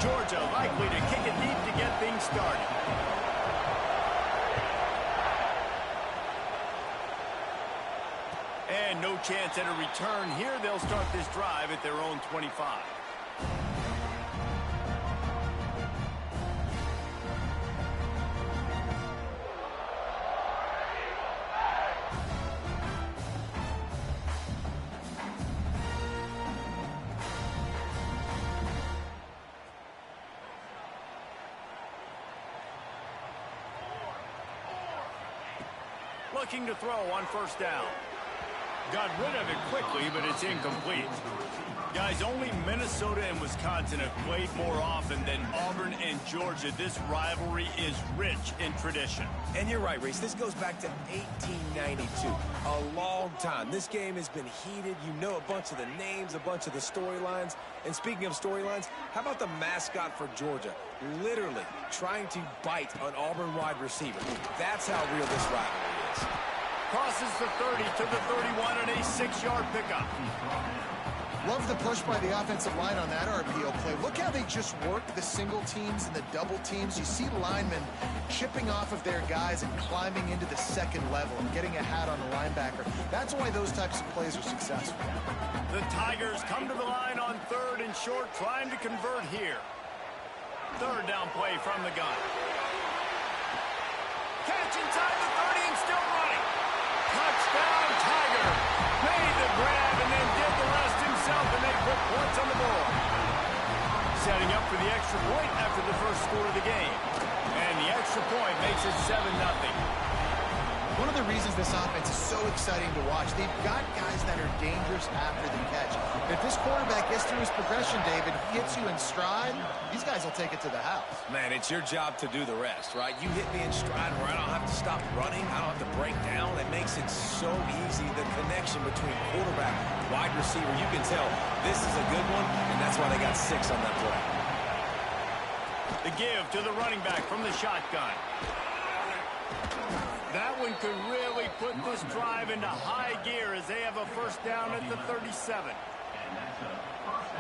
Georgia likely to kick it deep to get things started. And no chance at a return here. They'll start this drive at their own 25. Looking to throw on first down. Got rid of it quickly, but it's incomplete. Guys, only Minnesota and Wisconsin have played more often than Auburn and Georgia. This rivalry is rich in tradition. And you're right, Reese. This goes back to 1892. A long time. This game has been heated. You know a bunch of the names, a bunch of the storylines. And speaking of storylines, how about the mascot for Georgia? Literally trying to bite an Auburn wide receiver. That's how real this rivalry is. Crosses the 30 to the 31 and a 6-yard pickup. Love the push by the offensive line on that RPO play. Look how they just work the single teams and the double teams. You see linemen chipping off of their guys and climbing into the second level and getting a hat on the linebacker. That's why those types of plays are successful. The Tigers come to the line on 3rd and short, trying to convert here. 3rd down play from the gun. Catch inside the 30 and still running. Touchdown, Tiger. Made the grab and then did the rest himself, and they put points on the board. Setting up for the extra point after the first score of the game. And the extra point makes it 7-0. One of the reasons this offense is so exciting to watch, they've got guys that are dangerous after the catch. If this quarterback gets through his progression, David, he hits you in stride, these guys will take it to the house. Man, it's your job to do the rest, right? You hit me in stride where I don't have to stop running. I don't have to break down. It makes it so easy, the connection between quarterback, wide receiver. You can tell this is a good one, and that's why they got 6 on that play. The give to the running back from the shotgun. That one could really put this drive into high gear as they have a first down at the 37.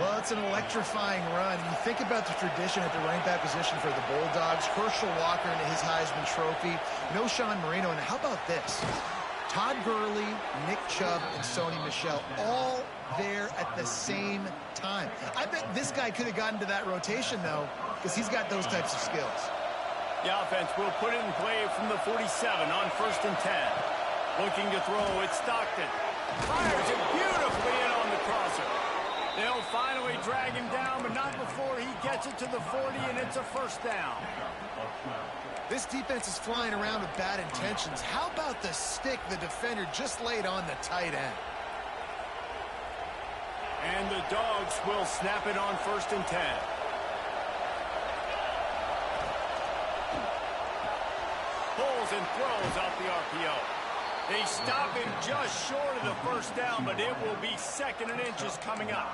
Well, it's an electrifying run. You think about the tradition at the running back position for the Bulldogs. Herschel Walker into his Heisman Trophy. No Sean Marino. And how about this? Todd Gurley, Nick Chubb, and Sony Michel all there at the same time. I bet this guy could have gotten to that rotation, though, because he's got those types of skills. The offense will put it in play from the 47 on 1st and 10. Looking to throw, it's Stockton. Fires it beautifully in on the crosser. They'll finally drag him down, but not before he gets it to the 40, and it's a first down. This defense is flying around with bad intentions. How about the stick the defender just laid on the tight end? And the Dogs will snap it on 1st and 10. Pulls and throws out the RPO. They stop him just short of the first down, but it will be 2nd and inches coming up.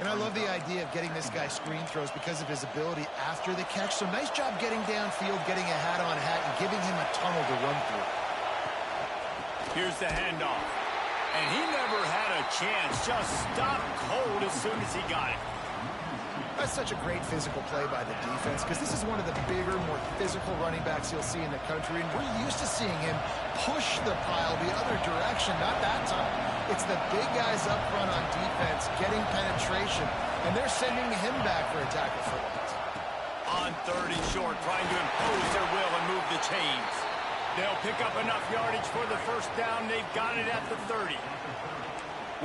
And I love the idea of getting this guy screen throws because of his ability after the catch. So nice job getting downfield, getting a hat-on-hat, and giving him a tunnel to run through. Here's the handoff. And he never had a chance. Just stopped cold as soon as he got it. That's such a great physical play by the defense because this is one of the bigger, more physical running backs you'll see in the country, and we're used to seeing him push the pile the other direction. Not that time. It's the big guys up front on defense getting penetration, and they're sending him back for a tackle for loss. On 3rd and short, trying to impose their will and move the chains. They'll pick up enough yardage for the first down. They've got it at the 30.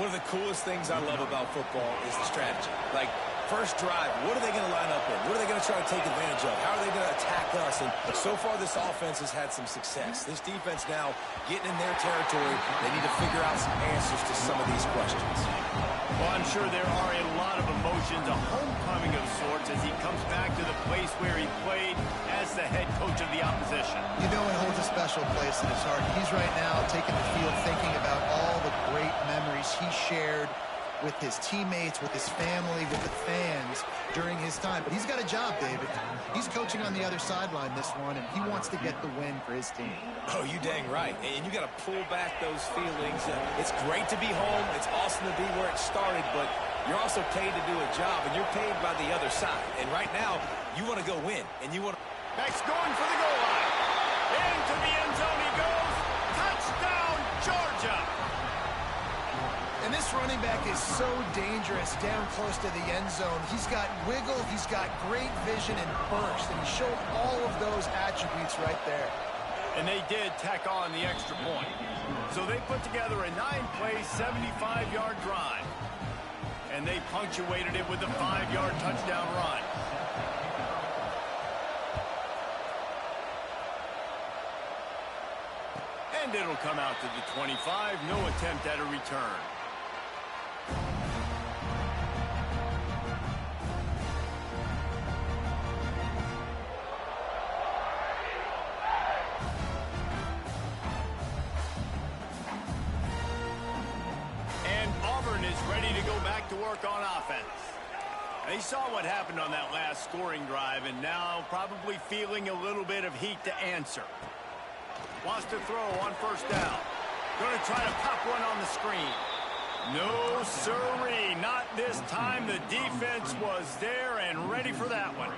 One of the coolest things I love about football is the strategy. Like, first drive, what are they going to line up in? What are they going to try to take advantage of? How are they going to attack us? And so far, this offense has had some success. This defense now getting in their territory. They need to figure out some answers to some of these questions. Well, I'm sure there are a lot of emotions, a homecoming of sorts, as he comes back to the place where he played as the head coach of the opposition. You know it holds a special place in his heart. He's right now taking the field thinking about all the great memories he shared with his teammates, with his family, with the fans during his time. But he's got a job, David. He's coaching on the other sideline this one, and he wants to get the win for his team. Oh, you dang right. And you got to pull back those feelings. It's great to be home. It's awesome to be where it started, but you're also paid to do a job, and you're paid by the other side. And right now, you want to go win, and you want to... Beck's going for the goal line. Into the end zone he goes. Touchdown, Georgia. And this running back is so dangerous down close to the end zone. He's got wiggle, he's got great vision and burst, and he showed all of those attributes right there. And they did tack on the extra point. So they put together a 9-play, 75-yard drive. And they punctuated it with a 5-yard touchdown run. And it'll come out to the 25. No attempt at a return. And Auburn is ready to go back to work on offense. They saw what happened on that last scoring drive, and now probably feeling a little bit of heat to answer. Wants to throw on first down. Going to try to pop one on the screen. No, sirree. Not this time. The defense was there and ready for that one.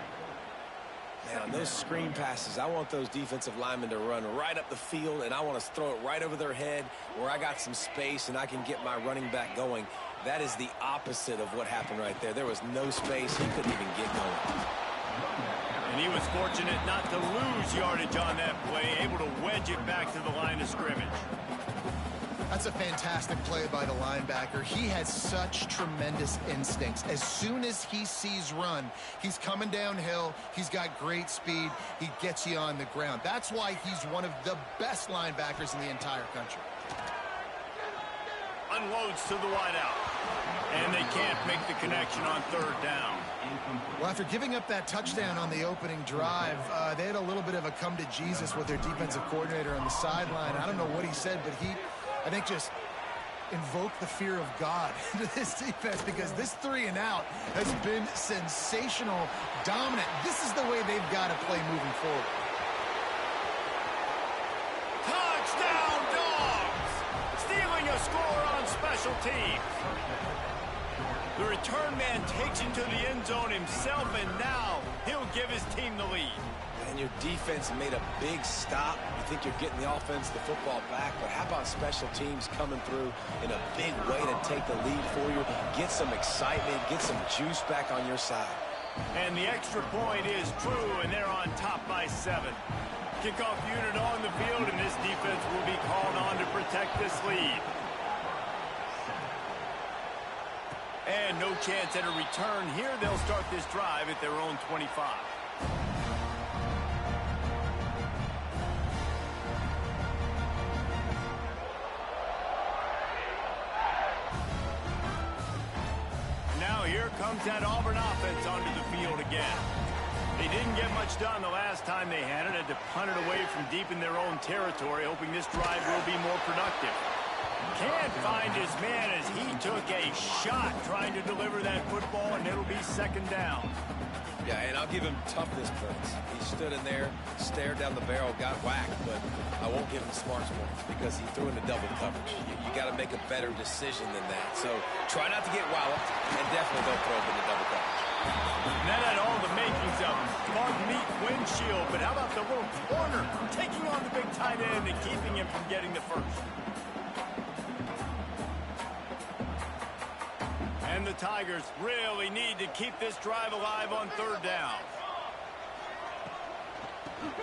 Man, on those screen passes, I want those defensive linemen to run right up the field, and I want to throw it right over their head where I got some space and I can get my running back going. That is the opposite of what happened right there. There was no space. He couldn't even get going. And he was fortunate not to lose yardage on that play, able to wedge it back to the line of scrimmage. That's a fantastic play by the linebacker. He has such tremendous instincts. As soon as he sees run, he's coming downhill. He's got great speed. He gets you on the ground. That's why he's one of the best linebackers in the entire country. Unloads to the wideout. And they can't make the connection on third down. Well, after giving up that touchdown on the opening drive, they had a little bit of a come to Jesus with their defensive coordinator on the sideline. I don't know what he said, but he, I think, just invoked the fear of God into this defense, because this 3-and-out has been sensational, dominant. This is the way they've got to play moving forward. Touchdown, Dogs! Stealing a score on special teams. The return man takes him to the end zone himself, and now he'll give his team the lead. And your defense made a big stop. You think you're getting the offense, the football back, but how about special teams coming through in a big way to take the lead for you, get some excitement, get some juice back on your side. And the extra point is true, and they're on top by 7. Kickoff unit on the field, and this defense will be called on to protect this lead. And no chance at a return here. They'll start this drive at their own 25. Now here comes that Auburn offense onto the field again. They didn't get much done the last time they had it. Had to punt it away from deep in their own territory, hoping this drive will be more productive. Can't find his man as he took a shot trying to deliver that football, and it'll be second down. Yeah, and I'll give him toughness points. He stood in there, stared down the barrel, got whacked, but I won't give him smarts points because he threw into double coverage. You got to make a better decision than that. So try not to get walloped, and definitely don't throw him into double coverage. And that had all the makings of Mark Meat windshield, but how about the little corner taking on the big tight end and keeping him from getting the first? And the Tigers really need to keep this drive alive on third down.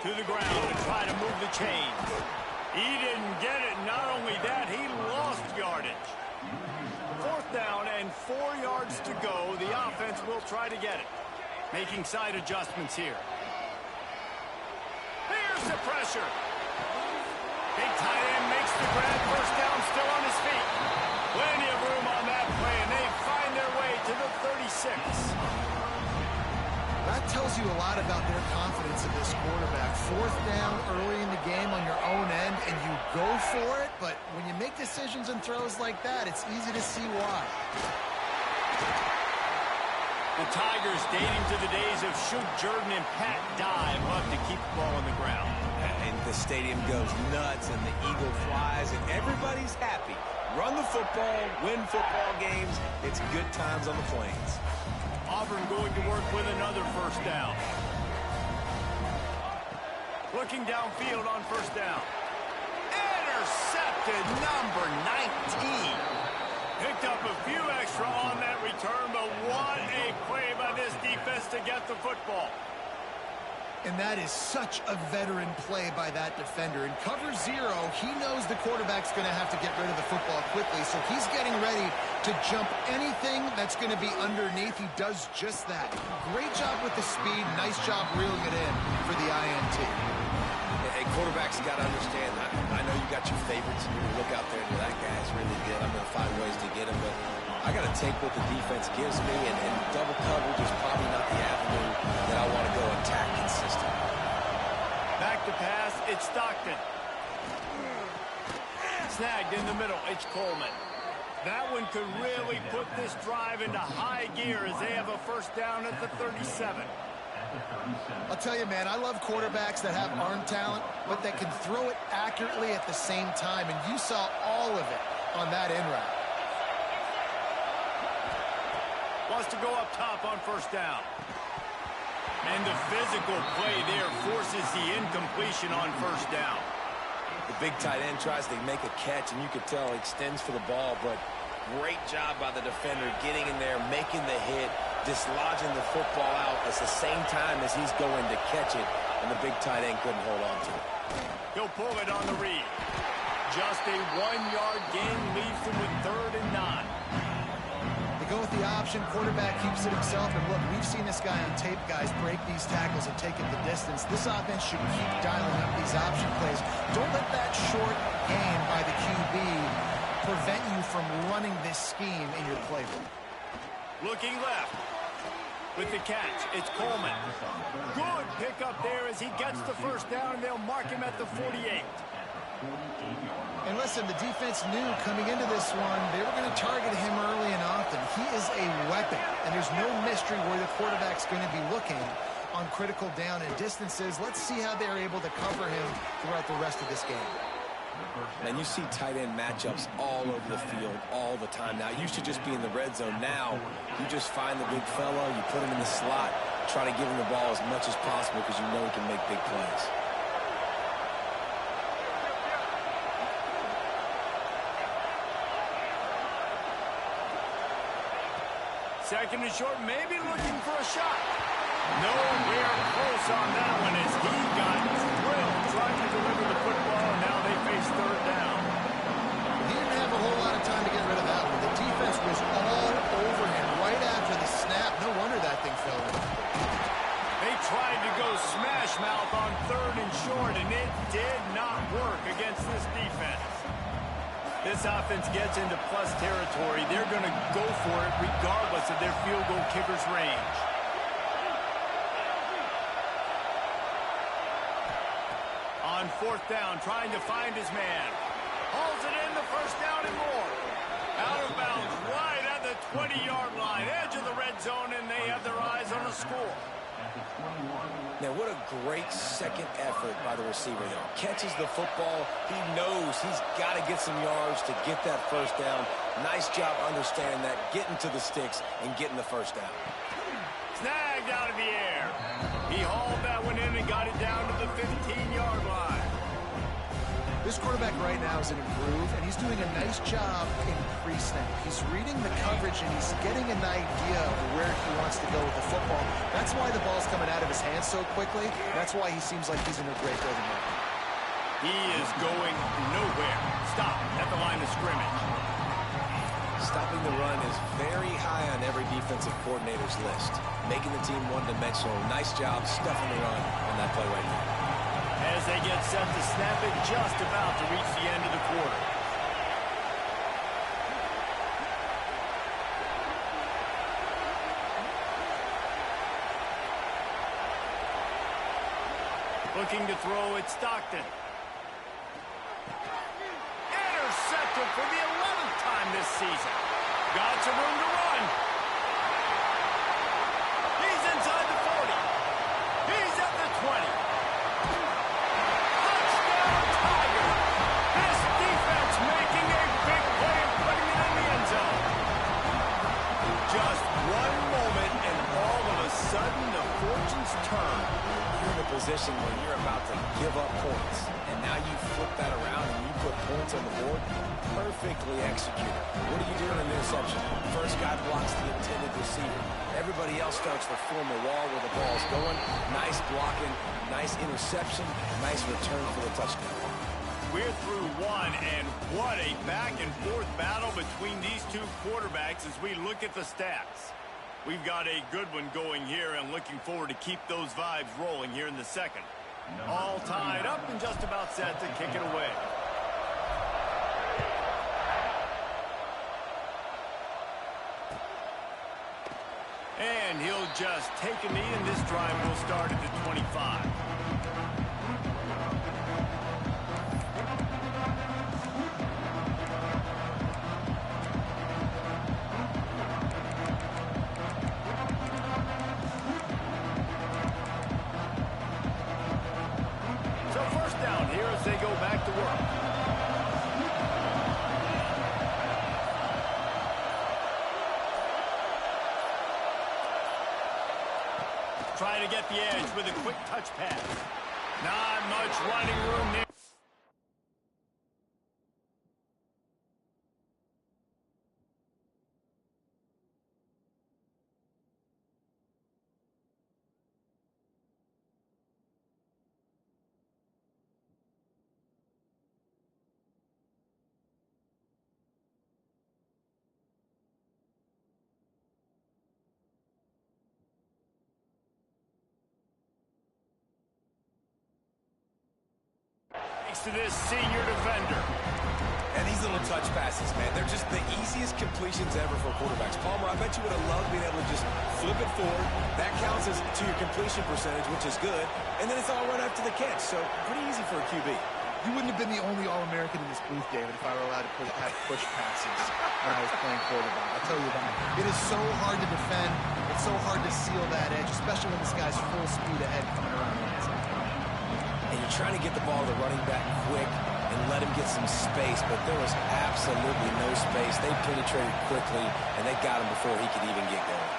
To the ground to try to move the chains. He didn't get it. Not only that, he lost yardage. Fourth down and 4 yards to go. The offense will try to get it. Making side adjustments here. Here's the pressure. Big tight end makes the grab. First down, still on his feet. Plenty of room on that play, and they find their way to the 36. that tells you a lot about their confidence in this quarterback. Fourth down early in the game on your own end, and you go for it, but when you make decisions and throws like that, it's easy to see why. The Tigers, dating to the days of Shug Jordan and Pat Dye, love to keep the ball on the ground. And the stadium goes nuts, and the eagle flies, and everybody's happy. Run the football, win football games. It's good times on the Plains. Auburn going to work with another first down. Looking downfield on first down. Intercepted, number 19. Picked up a few extra on that return, but what a play by this defense to get the football. And that is such a veteran play by that defender. In cover zero, he knows the quarterback's going to have to get rid of the football quickly, so he's getting ready to jump anything that's going to be underneath. He does just that. Great job with the speed. Nice job reeling it in for the INT. Hey, quarterbacks got to understand. I know you got your favorites, and you can look out there and go, that guy's really good. I'm going to find ways to get him, but I got to take what the defense gives me, and double coverage is probably not the avenue that I want to go attack consistent. Back to pass, it's Stockton. Snagged in the middle, it's Coleman. That one could really put this drive into high gear as they have a first down at the 37. I'll tell you, man, I love quarterbacks that have arm talent, but that can throw it accurately at the same time, and you saw all of it on that in route. Wants to go up top on first down. And the physical play there forces the incompletion on first down. The big tight end tries to make a catch, and you could tell he extends for the ball, but great job by the defender getting in there, making the hit, dislodging the football out at the same time as he's going to catch it, and the big tight end couldn't hold on to it. He'll pull it on the read. Just a 1-yard gain leaves them with 3rd and 9. Go with the option, quarterback keeps it himself, and look, we've seen this guy on tape, guys, break these tackles and take it the distance. This offense should keep dialing up these option plays. Don't let that short gain by the QB prevent you from running this scheme in your playbook. Looking left. With the catch, it's Coleman. Good pickup there as he gets the first down, and they'll mark him at the 48. And listen, the defense knew coming into this one, they were going to target him early and often. He is a weapon, and there's no mystery where the quarterback's going to be looking on critical down and distances. Let's see how they're able to cover him throughout the rest of this game. And you see tight end matchups all over the field all the time. Now, it used to just be in the red zone. Now, you just find the big fella, you put him in the slot, try to give him the ball as much as possible because you know he can make big plays. Second and short, maybe looking for a shot. Nowhere close on that one as he got drilled trying to deliver the football. Now they face 3rd down. He didn't have a whole lot of time to get rid of that one. The defense was all over him right after the snap. No wonder that thing fell in. They tried to go smash mouth on 3rd and short, and it did not work against this defense. This offense gets into plus territory. They're going to go for it regardless of their field goal kicker's range. On 4th down, trying to find his man. Hauls it in, the first down and more. Out of bounds, right at the 20-yard line. Edge of the red zone, and they have their eyes on a score. Now, what a great second effort by the receiver there. Catches the football. He knows he's got to get some yards to get that first down. Nice job understanding that, getting to the sticks and getting the first down. Snagged out of the air. He hauled that one in and got it down to the 15-yard line. This quarterback right now is in a groove, and he's doing a nice job in pre-snap. He's reading the coverage, and he's getting an idea of where he wants to go with the football. That's why the ball's coming out of his hands so quickly. That's why he seems like he's in a great rhythm right now. He is going nowhere. Stop at the line of scrimmage. Stopping the run is very high on every defensive coordinator's list. Making the team one-dimensional. Nice job stuffing the run on that play right now. As they get set to snap it, just about to reach the end of the quarter. Looking to throw it, Stockton. Intercepted for the 11th time this season. Got some room to run. He's inside the 40. He's at the 20. Touchdown, Tiger. This defense making a big play and putting it in the end zone. Just one moment, and all of a sudden, the fortunes turn. You're in a position where you're about to give up points, and now you flip that around and you put points on the board. Perfectly executed. What do you do in an interception? First guy blocks the intended receiver. Everybody else starts to form a wall where the ball's going. Nice blocking, nice interception, nice return for the touchdown. We're through one, and what a back-and-forth battle between these two quarterbacks as we look at the stats. We've got a good one going here, and looking forward to keep those vibes rolling here in the second. All tied up and just about set to kick it away. And he'll just take a knee, and this drive will start at the 25. So first down here as they go back to work. Trying to get the edge with a quick touch pass. Not much running room there. Thanks to this senior defender. And these little touch passes, man, they're just the easiest completions ever for quarterbacks. Palmer, I bet you would have loved being able to just flip it forward. That counts as to your completion percentage, which is good. And then it's all right after the catch. So pretty easy for a QB. You wouldn't have been the only All-American in this booth, David, if I were allowed to have push passes when I was playing quarterback. I'll tell you that. It is so hard to defend. It's so hard to seal that edge, especially when this guy's full speed ahead coming around the inside. And you're trying to get the ball to the running back quick and let him get some space, but there was absolutely no space. They penetrated quickly, and they got him before he could even get going.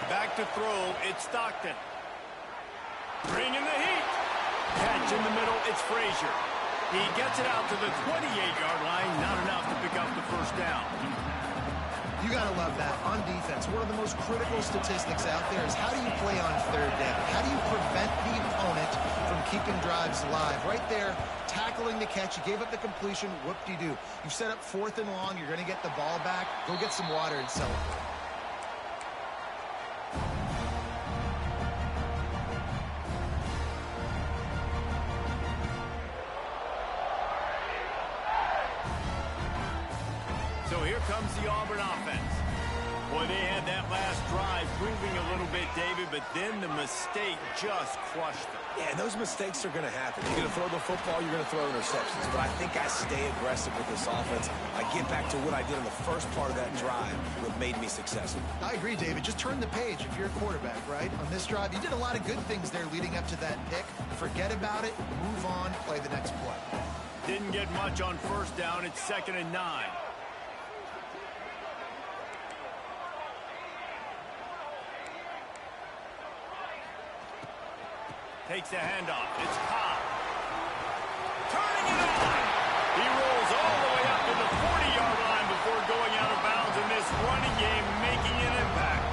Back to throw, it's Stockton. Bringing the heat. Catch in the middle, it's Frazier. He gets it out to the 28-yard line, not enough to pick up the first down. You got to love that. On defense, one of the most critical statistics out there is how do you play on third down? How do you prevent the opponent from keeping drives alive? Right there, tackling the catch. You gave up the completion. Whoop-de-doo. You set up 4th and long. You're going to get the ball back. Go get some water and celebrate. So here comes the Auburn offense. Boy, they had that last drive moving a little bit, David, but then the mistake just crushed them. Yeah, those mistakes are going to happen. You're going to throw the football, you're going to throw interceptions. But I think I stay aggressive with this offense. I get back to what I did in the first part of that drive, what made me successful. I agree, David. Just turn the page if you're a quarterback, right? On this drive, you did a lot of good things there leading up to that pick. Forget about it, move on, play the next play. Didn't get much on first down. It's 2nd and 9. Takes the handoff. It's Cobb. Turning it on. He rolls all the way up to the 40-yard line before going out of bounds in this running game, making an impact.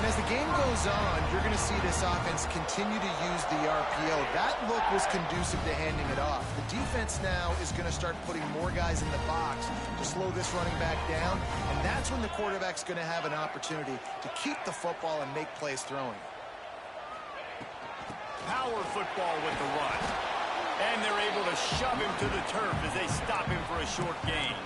And as the game goes on, you're going to see this offense continue to use the RPO. That look was conducive to handing it off. The defense now is going to start putting more guys in the box to slow this running back down, and that's when the quarterback's going to have an opportunity to keep the football and make plays throwing. Power football with the run. And they're able to shove him to the turf as they stop him for a short gain.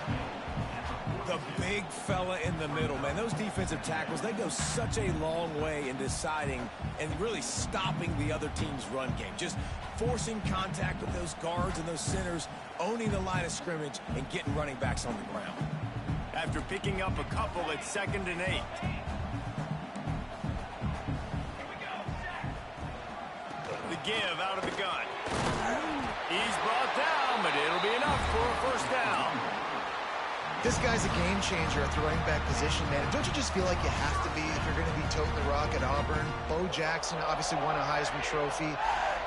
The a big fella in the middle, man. Those defensive tackles, they go such a long way in deciding and really stopping the other team's run game. Just forcing contact with those guards and those centers, owning the line of scrimmage, and getting running backs on the ground. After picking up a couple at 2nd and 8. The give out of the gun. He's brought down, but it'll be enough for a first down. This guy's a game changer at the running back position, man. Don't you just feel like you have to be if you're going to be toting the rock at Auburn? Bo Jackson obviously won a Heisman Trophy.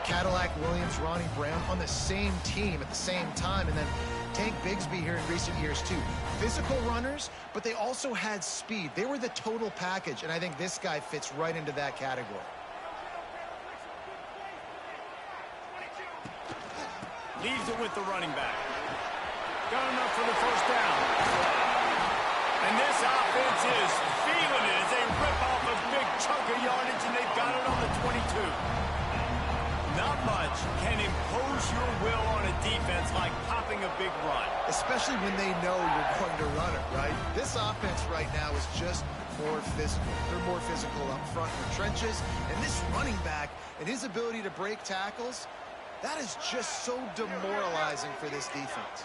Cadillac Williams, Ronnie Brown on the same team at the same time. And then Tank Bigsby here in recent years, too. Physical runners, but they also had speed. They were the total package, and I think this guy fits right into that category. Leaves it with the running back. Got enough for the first down. And this offense is feeling it as they rip off a big chunk of yardage, and they've got it on the 22. Not much can impose your will on a defense like popping a big run. Especially when they know you're going to run it, right? This offense right now is just more physical. They're more physical up front in the trenches. And this running back and his ability to break tackles, that is just so demoralizing for this defense.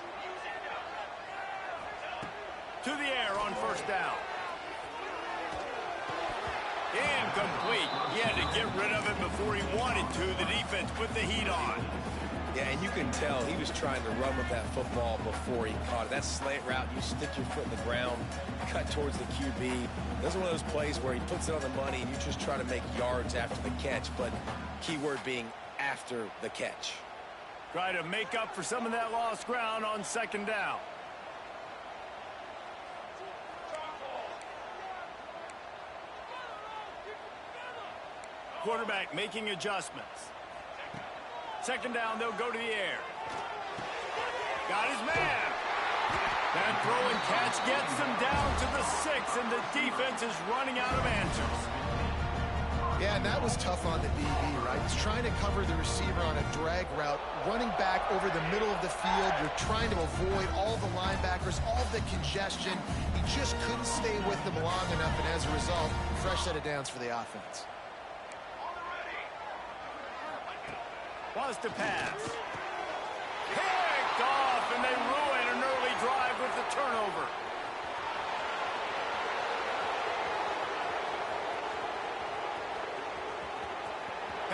To the air on first down. Incomplete. He had to get rid of it before he wanted to. The defense put the heat on. Yeah, and you can tell he was trying to run with that football before he caught it. That slant route, you stick your foot in the ground, cut towards the QB. Those are one of those plays where he puts it on the money and you just try to make yards after the catch, but key word being after the catch. Try to make up for some of that lost ground on 2nd down. Quarterback making adjustments. 2nd down, they'll go to the air. Got his man. That throw and catch gets them down to the 6, and the defense is running out of answers. Yeah, and that was tough on the DB, right? He's trying to cover the receiver on a drag route, running back over the middle of the field. You're trying to avoid all the linebackers, all the congestion. He just couldn't stay with them long enough, and as a result, fresh set of downs for the offense. Wants to pass. Picked off, and they ruin an early drive with the turnover.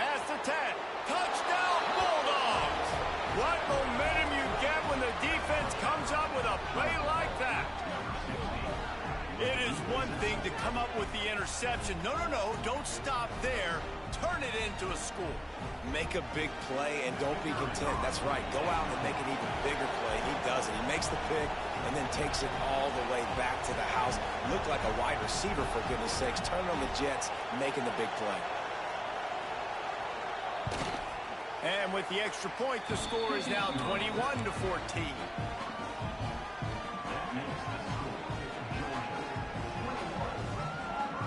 Past the 10. Touchdown, Bulldogs. What momentum you get when the defense comes up with a play like that. It is one thing to come up with the interception. No, don't stop there. Turn it into a score. Make a big play and don't be content. That's right. Go out and make an even bigger play. He does it. He makes the pick and then takes it all the way back to the house. Looked like a wide receiver, for goodness sakes. Turning on the Jets, making the big play. And with the extra point, the score is now 21-14.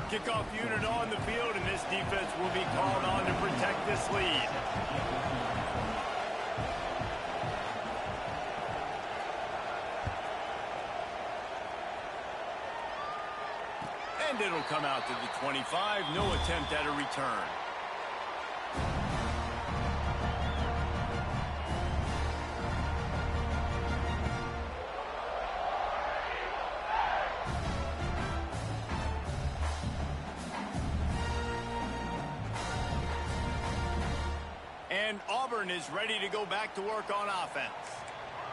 Kickoff unit on the field, and this defense will be called on to protect this lead. And it'll come out to the 25. No attempt at a return. And Auburn is ready to go back to work on offense.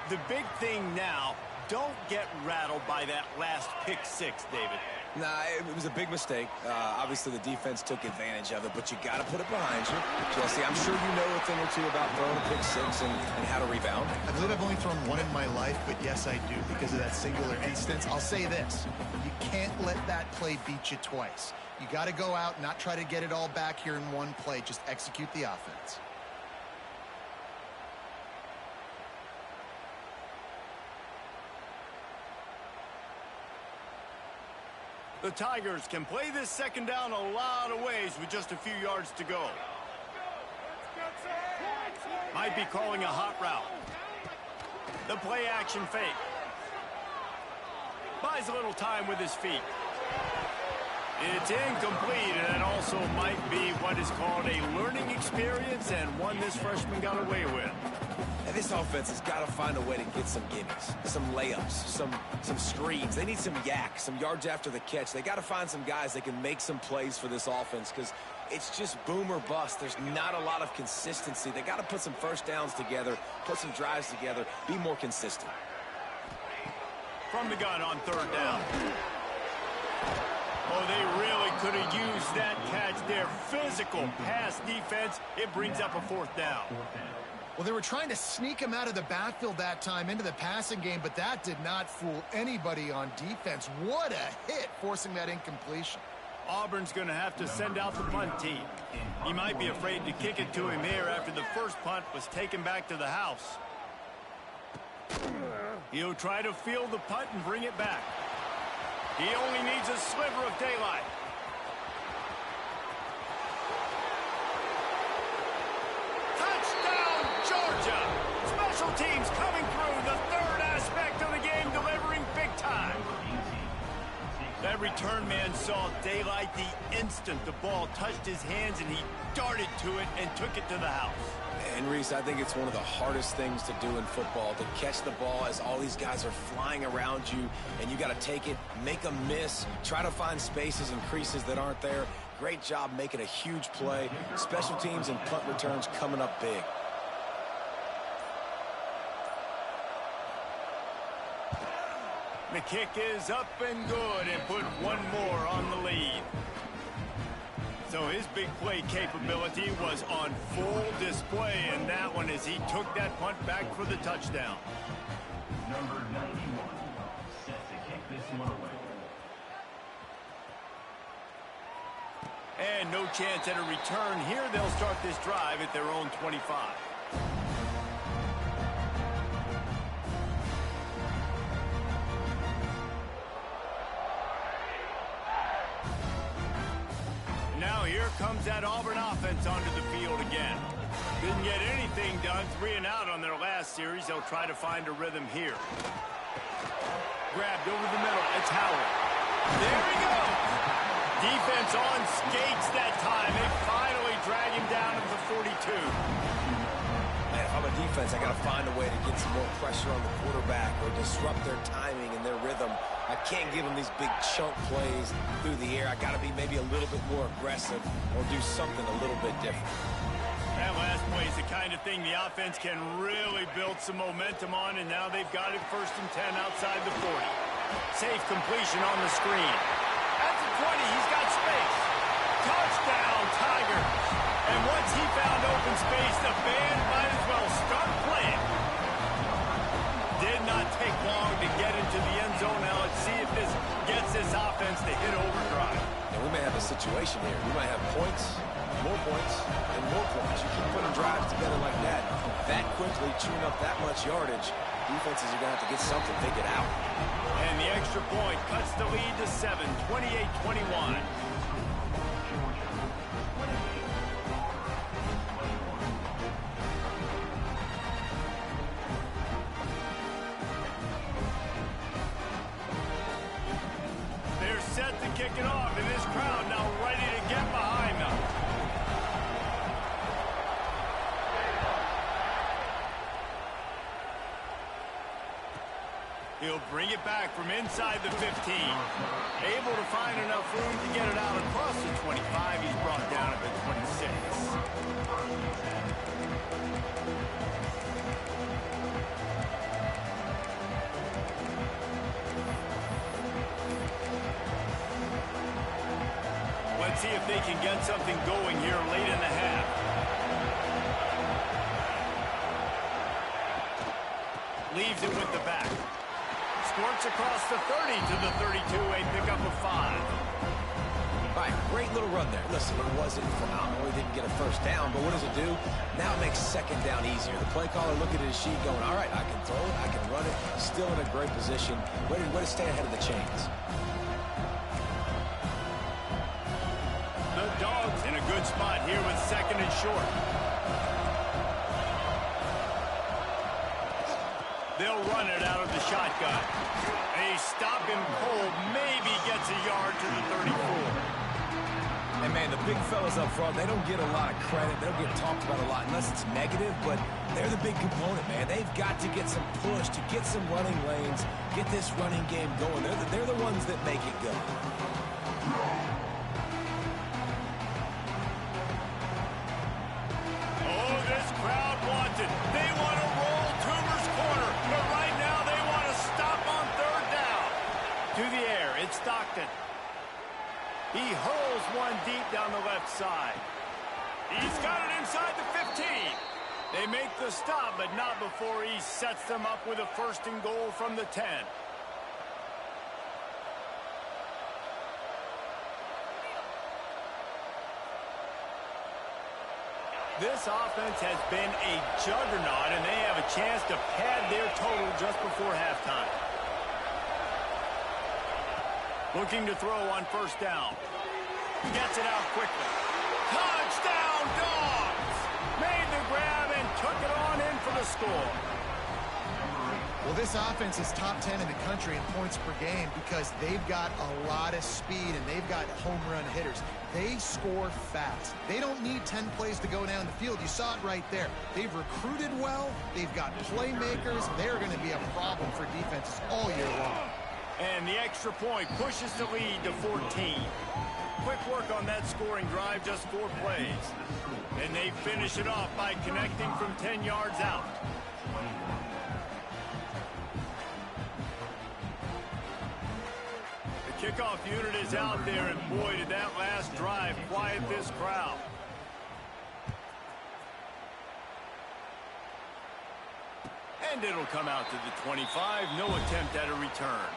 The big thing now, don't get rattled by that last pick 6, David. Nah, it was a big mistake. Obviously, the defense took advantage of it, but you got to put it behind you. Jesse, I'm sure you know a thing or two about throwing a pick 6 and how to rebound. I believe I've only thrown one in my life, but yes, I do because of that singular instance. I'll say this. You can't let that play beat you twice. You got to go out, not try to get it all back here in one play. Just execute the offense. The Tigers can play this 2nd down a lot of ways with just a few yards to go. Might be calling a hot route. The play action fake. Buys a little time with his feet. It's incomplete, and it also might be what is called a learning experience, and one this freshman got away with. And this offense has got to find a way to get some gimmies, some layups, some screens. They need some yak, some yards after the catch. They got to find some guys that can make some plays for this offense because it's just boom or bust. There's not a lot of consistency. They got to put some first downs together, put some drives together, be more consistent. From the gun on third down. Oh, they really could have used that catch there. Physical pass defense. It brings up a fourth down. Well, they were trying to sneak him out of the backfield that time into the passing game, but that did not fool anybody on defense. What a hit, forcing that incompletion. Auburn's going to have to send out the punt team. He might be afraid to kick it to him here after the first punt was taken back to the house. He'll try to field the punt and bring it back. He only needs a sliver of daylight. Touchdown, Georgia! Special teams coming through, the third aspect of the game, delivering big time. That return man saw daylight the instant the ball touched his hands, and he darted to it and took it to the house. And Reese, I think it's one of the hardest things to do in football, to catch the ball as all these guys are flying around you, and you got to take it, make a miss, try to find spaces and creases that aren't there. Great job making a huge play. Special teams and punt returns coming up big. The kick is up and good, and put one more on the lead. So his big play capability was on full display in that one as he took that punt back for the touchdown. Number 91 set to kick this one away. And no chance at a return here. They'll start this drive at their own 25. Now here comes that Auburn offense onto the field again. Didn't get anything done, 3 and out on their last series. They'll try to find a rhythm here. Grabbed over the middle. It's Howard. There he goes. Defense on skates that time. They finally drag him down to the 42. Man, if I'm a defense, I got to find a way to get some more pressure on the quarterback or disrupt their timing and their rhythm. I can't give them these big chunk plays through the air. I got to be maybe a little bit more aggressive or do something a little bit different. That last play is the kind of thing the offense can really build some momentum on, and now they've got it 1st and 10 outside the 40. Safe completion on the screen. At the 20, he's got space. Touchdown, Tigers. And once he found open space, the band might as well start playing. Did not take long to get into the end zone. Now let's see if this gets this offense to hit overdrive. And we may have a situation here. We might have points, more points, and more points. You keep putting drives together like that quickly, chewing up that much yardage, defenses are going to have to get something figured out. And the extra point cuts the lead to 7, 28-21. They're set to kick it off, and this crowd now ready to get behind them. He'll bring it back from inside the 15. Able to find enough room to get it out across the 25. He's brought down at the 26. Let's see if they can get something going here late in the half. Leaves it with the back. Squirts across the 30 to the 32, a pickup of 5. All right, great little run there. Listen, it wasn't phenomenal. He didn't get a first down, but what does it do? Now it makes second down easier. The play caller looking at his sheet going, all right, I can throw it, I can run it. Still in a great position. Way to stay ahead of the chains. The Dogs in a good spot here with 2nd and short. They'll run it out of the shotgun. A stop been cold, maybe gets a yard to the 34. And, man, the big fellas up front, they don't get a lot of credit. They don't get talked about a lot unless it's negative, but they're the big component, man. They've got to get some push, to get some running lanes, get this running game going. They're the ones that make it go. Oh, this crowd wants it. They want to roll Toomer's corner, but right now they want to stop on third down. To the air, it's Stockton. He hurls one deep down the left side. He's got it inside the 15. They make the stop, but not before he sets them up with a first and goal from the 10. This offense has been a juggernaut, and they have a chance to pad their total just before halftime. Looking to throw on first down. Gets it out quickly. Touchdown, Dogs! Made the grab and took it on in for the score. Well, this offense is top 10 in the country in points per game because they've got a lot of speed and they've got home run hitters. They score fast. They don't need 10 plays to go down the field. You saw it right there. They've recruited well. They've got playmakers. They're going to be a problem for defenses all year long. And the extra point pushes the lead to 14. Quick work on that scoring drive, just 4 plays. And they finish it off by connecting from 10 yards out. The kickoff unit is out there, and boy, did that last drive quiet this crowd. And it'll come out to the 25. No attempt at a return.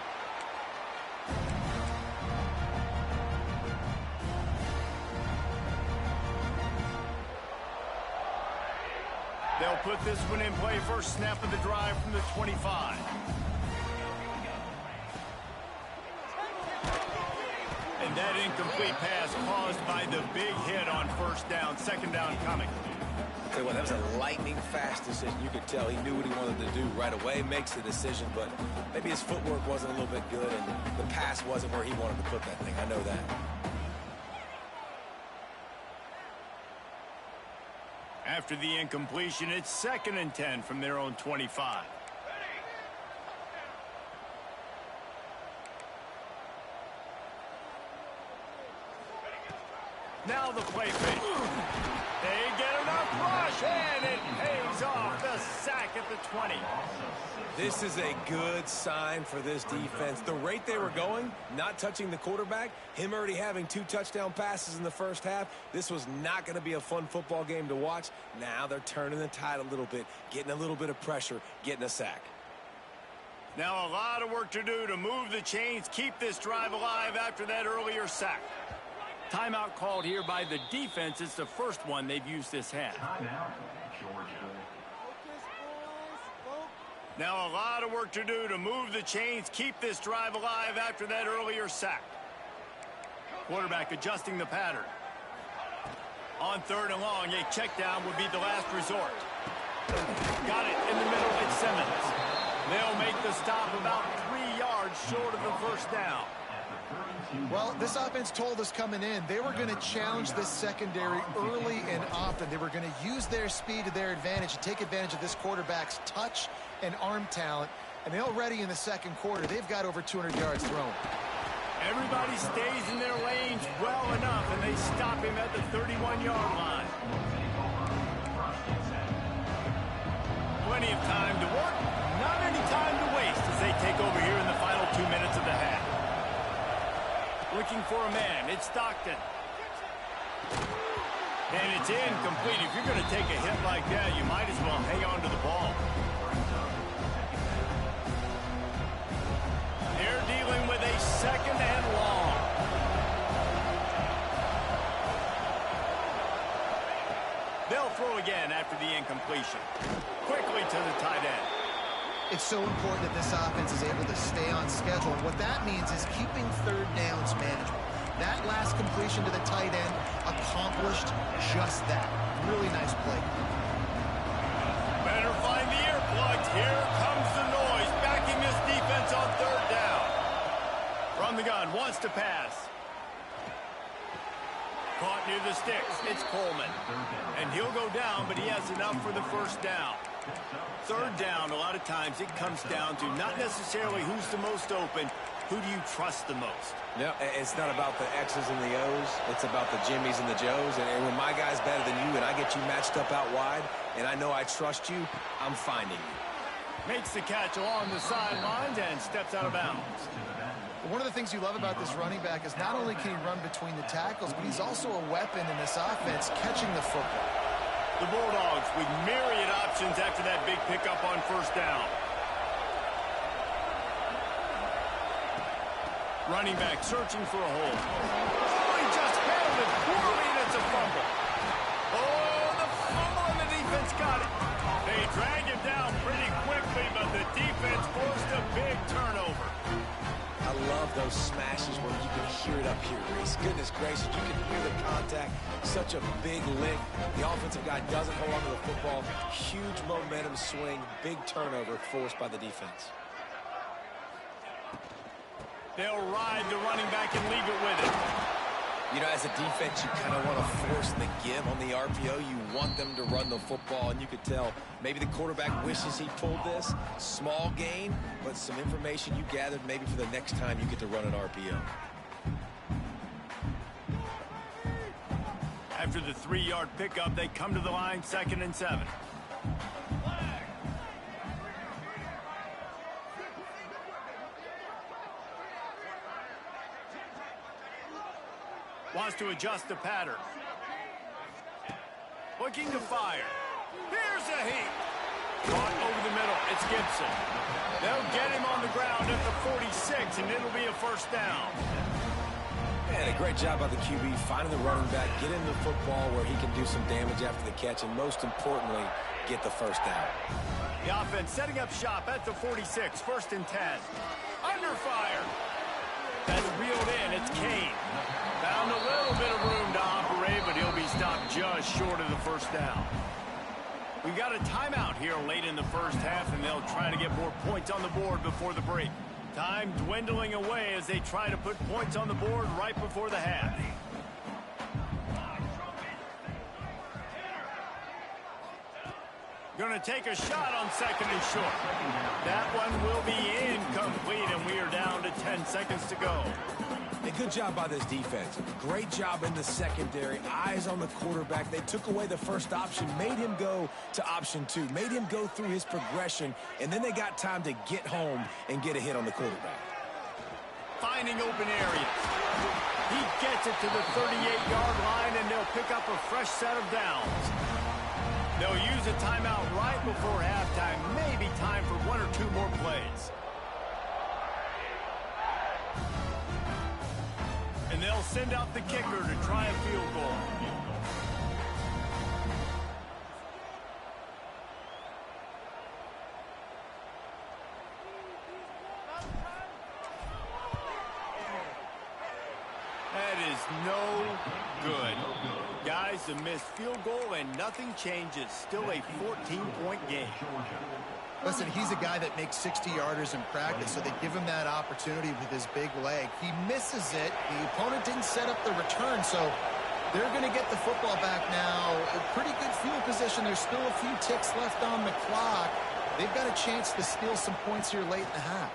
They'll put this one in play. First snap of the drive from the 25. And that incomplete pass caused by the big hit on first down. Second down coming. Tell you what, that was a lightning-fast decision. You could tell he knew what he wanted to do right away, makes the decision, but maybe his footwork wasn't a little bit good, and the pass wasn't where he wanted to put that thing. I know that. After the incompletion, it's 2nd and 10 from their own 25. Now the play fake. They get enough rush, and it pays off. The sack at the 20. This is a good sign for this defense. The rate they were going, not touching the quarterback, him already having 2 touchdown passes in the first half, this was not going to be a fun football game to watch. Now they're turning the tide a little bit, getting a little bit of pressure, getting a sack. Now a lot of work to do to move the chains, keep this drive alive after that earlier sack. Timeout called here by the defense. It's the first one they've used this half. Now a lot of work to do to move the chains, keep this drive alive after that earlier sack. Quarterback adjusting the pattern. On 3rd and long, a check down would be the last resort. Got it in the middle. It's Simmons. They'll make the stop about 3 yards short of the first down. Well, this offense told us coming in they were going to challenge this secondary early and often. They were going to use their speed to their advantage and take advantage of this quarterback's touch and arm talent. And already in the second quarter, they've got over 200 yards thrown. Everybody stays in their lanes well enough, and they stop him at the 31-yard line. Plenty of time to work, not any time to waste as they take over here in the final 2 minutes of the half. Looking for a man. It's Stockton. And it's incomplete. If you're going to take a hit like that, you might as well hang on to the ball. They're dealing with a 2nd and long. They'll throw again after the incompletion. Quickly to the tight end. It's so important that this offense is able to stay on schedule. And what that means is keeping 3rd downs manageable. That last completion to the tight end accomplished just that. Really nice play. Better find the earplugs. Here comes the noise, backing this defense on 3rd down. the gun, wants to pass. Caught near the sticks. It's Coleman. And he'll go down, but he has enough for the first down. Third down, a lot of times it comes down to not necessarily who's the most open, who do you trust the most? No, it's not about the X's and the O's. It's about the Jimmys and the Joes. And when my guy's better than you and I get you matched up out wide, and I know I trust you, I'm finding you. Makes the catch along the sidelines and steps out of bounds. One of the things you love about this running back is not only can he run between the tackles, but he's also a weapon in this offense catching the football. The Bulldogs with myriad options after that big pickup on first down. Running back searching for a hole. Oh, he just handled it poorly, and it's a fumble. Oh, the fumble, and the defense got it. They dragged him down pretty quickly, but the defense forced a big turnover. I love those smashes where you can hear it up here, Reese. Goodness gracious, you can hear the contact. Such a big lick. The offensive guy doesn't hold on to the football. Huge momentum swing. Big turnover forced by the defense. They'll ride the running back and leave it with it. You know, as a defense, you kind of want to force the give on the RPO. You want them to run the football, and you could tell maybe the quarterback wishes he pulled this. Small gain, but some information you gathered maybe for the next time you get to run an RPO. After the 3-yard pickup, they come to the line, 2nd and 7. Wants to adjust the pattern. Looking to fire. Here's a heat. Caught over the middle. It's Gibson. They'll get him on the ground at the 46, and it'll be a first down. Man, a great job by the QB finding the running back, get into the football where he can do some damage after the catch, and most importantly, get the first down. The offense setting up shop at the 46, 1st and 10. Under fire. That's reeled in. It's Kane. Found a little bit of room to operate, but he'll be stopped just short of the first down. We've got a timeout here late in the first half, and they'll try to get more points on the board before the break. Time dwindling away as they try to put points on the board right before the half. Going to take a shot on 2nd and short. That one will be incomplete, and we are down to 10 seconds to go. A good job by this defense. Great job in the secondary. Eyes on the quarterback. They took away the first option, made him go to option 2, made him go through his progression, and then they got time to get home and get a hit on the quarterback. Finding open areas. He gets it to the 38-yard line, and they'll pick up a fresh set of downs. They'll use a timeout right before halftime. Maybe time for 1 or 2 more plays. And they'll send out the kicker to try a field goal. That is no good. Guys, a missed field goal and nothing changes. Still a 14-point game. Listen, he's a guy that makes 60-yarders in practice, so they give him that opportunity with his big leg. He misses it. The opponent didn't set up the return, so they're going to get the football back now. A pretty good field position. There's still a few ticks left on the clock. They've got a chance to steal some points here late in the half.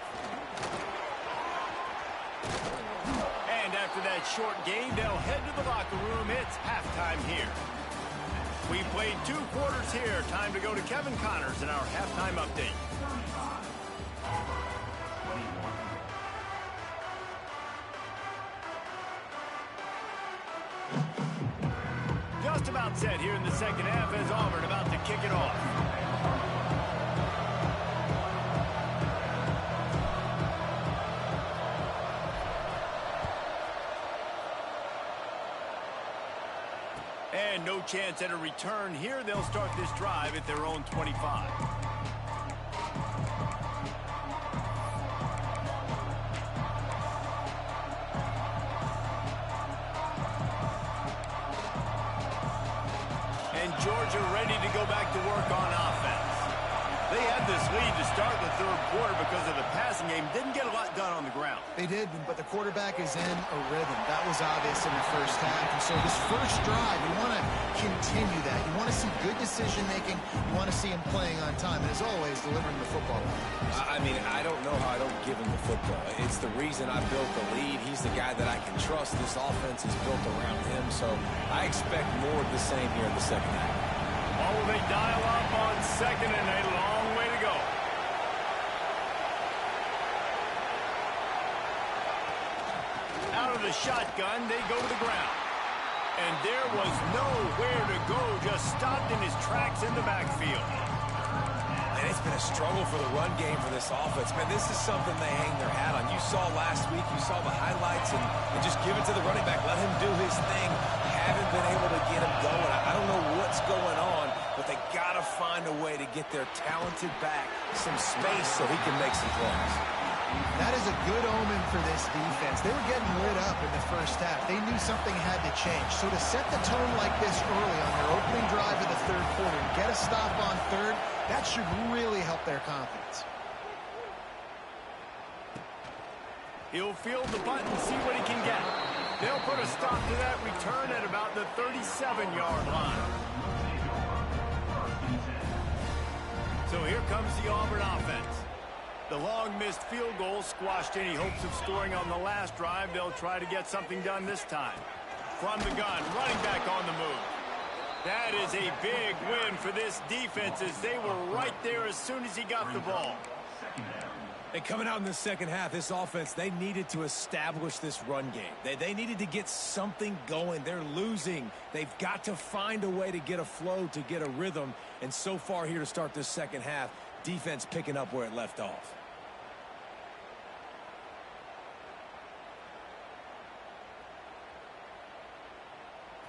And after that short game, they'll head to the locker room. It's halftime here. We played 2 quarters here. Time to go to Kevin Connors in our halftime update. Just about set here in the second half as Auburn about to kick it off. And no chance at a return here. They'll start this drive at their own 25. And Georgia ready to go back to work on offense. They had this lead to start the third quarter because of the passing game. Didn't get a lot done on the ground. They did, but the quarterback is in a rhythm. That was obvious in the first half. And so this first drive, you want to continue that. You want to see good decision-making. You want to see him playing on time. And as always, delivering the football. I mean, I don't know how I don't give him the football. It's the reason I built the lead. He's the guy that I can trust. This offense is built around him. So I expect more of the same here in the second half. Or will they dial up on second and a long way to go? Out of the shotgun, they go to the ground. And there was nowhere to go, just stopped in his tracks in the backfield. And it's been a struggle for the run game for this offense. Man, this is something they hang their hat on. You saw last week, you saw the highlights, and just give it to the running back. Let him do his thing. Haven't been able to get him going. I don't know what's going on, but they got to find a way to get their talented back some space so he can make some plays. That is a good omen for this defense. They were getting lit up in the first half. They knew something had to change. So to set the tone like this early on their opening drive of the third quarter and get a stop on third, that should really help their confidence. He'll field the butt and see what he can get. They'll put a stop to that return at about the 37-yard line. So here comes the Auburn offense. The long missed field goal squashed any hopes of scoring on the last drive. They'll try to get something done this time. From the gun, running back on the move. That is a big win for this defense as they were right there as soon as he got the ball. And coming out in the second half, this offense, they needed to establish this run game. They needed to get something going. They're losing. They've got to find a way to get a flow, to get a rhythm. And so far here to start this second half, defense picking up where it left off.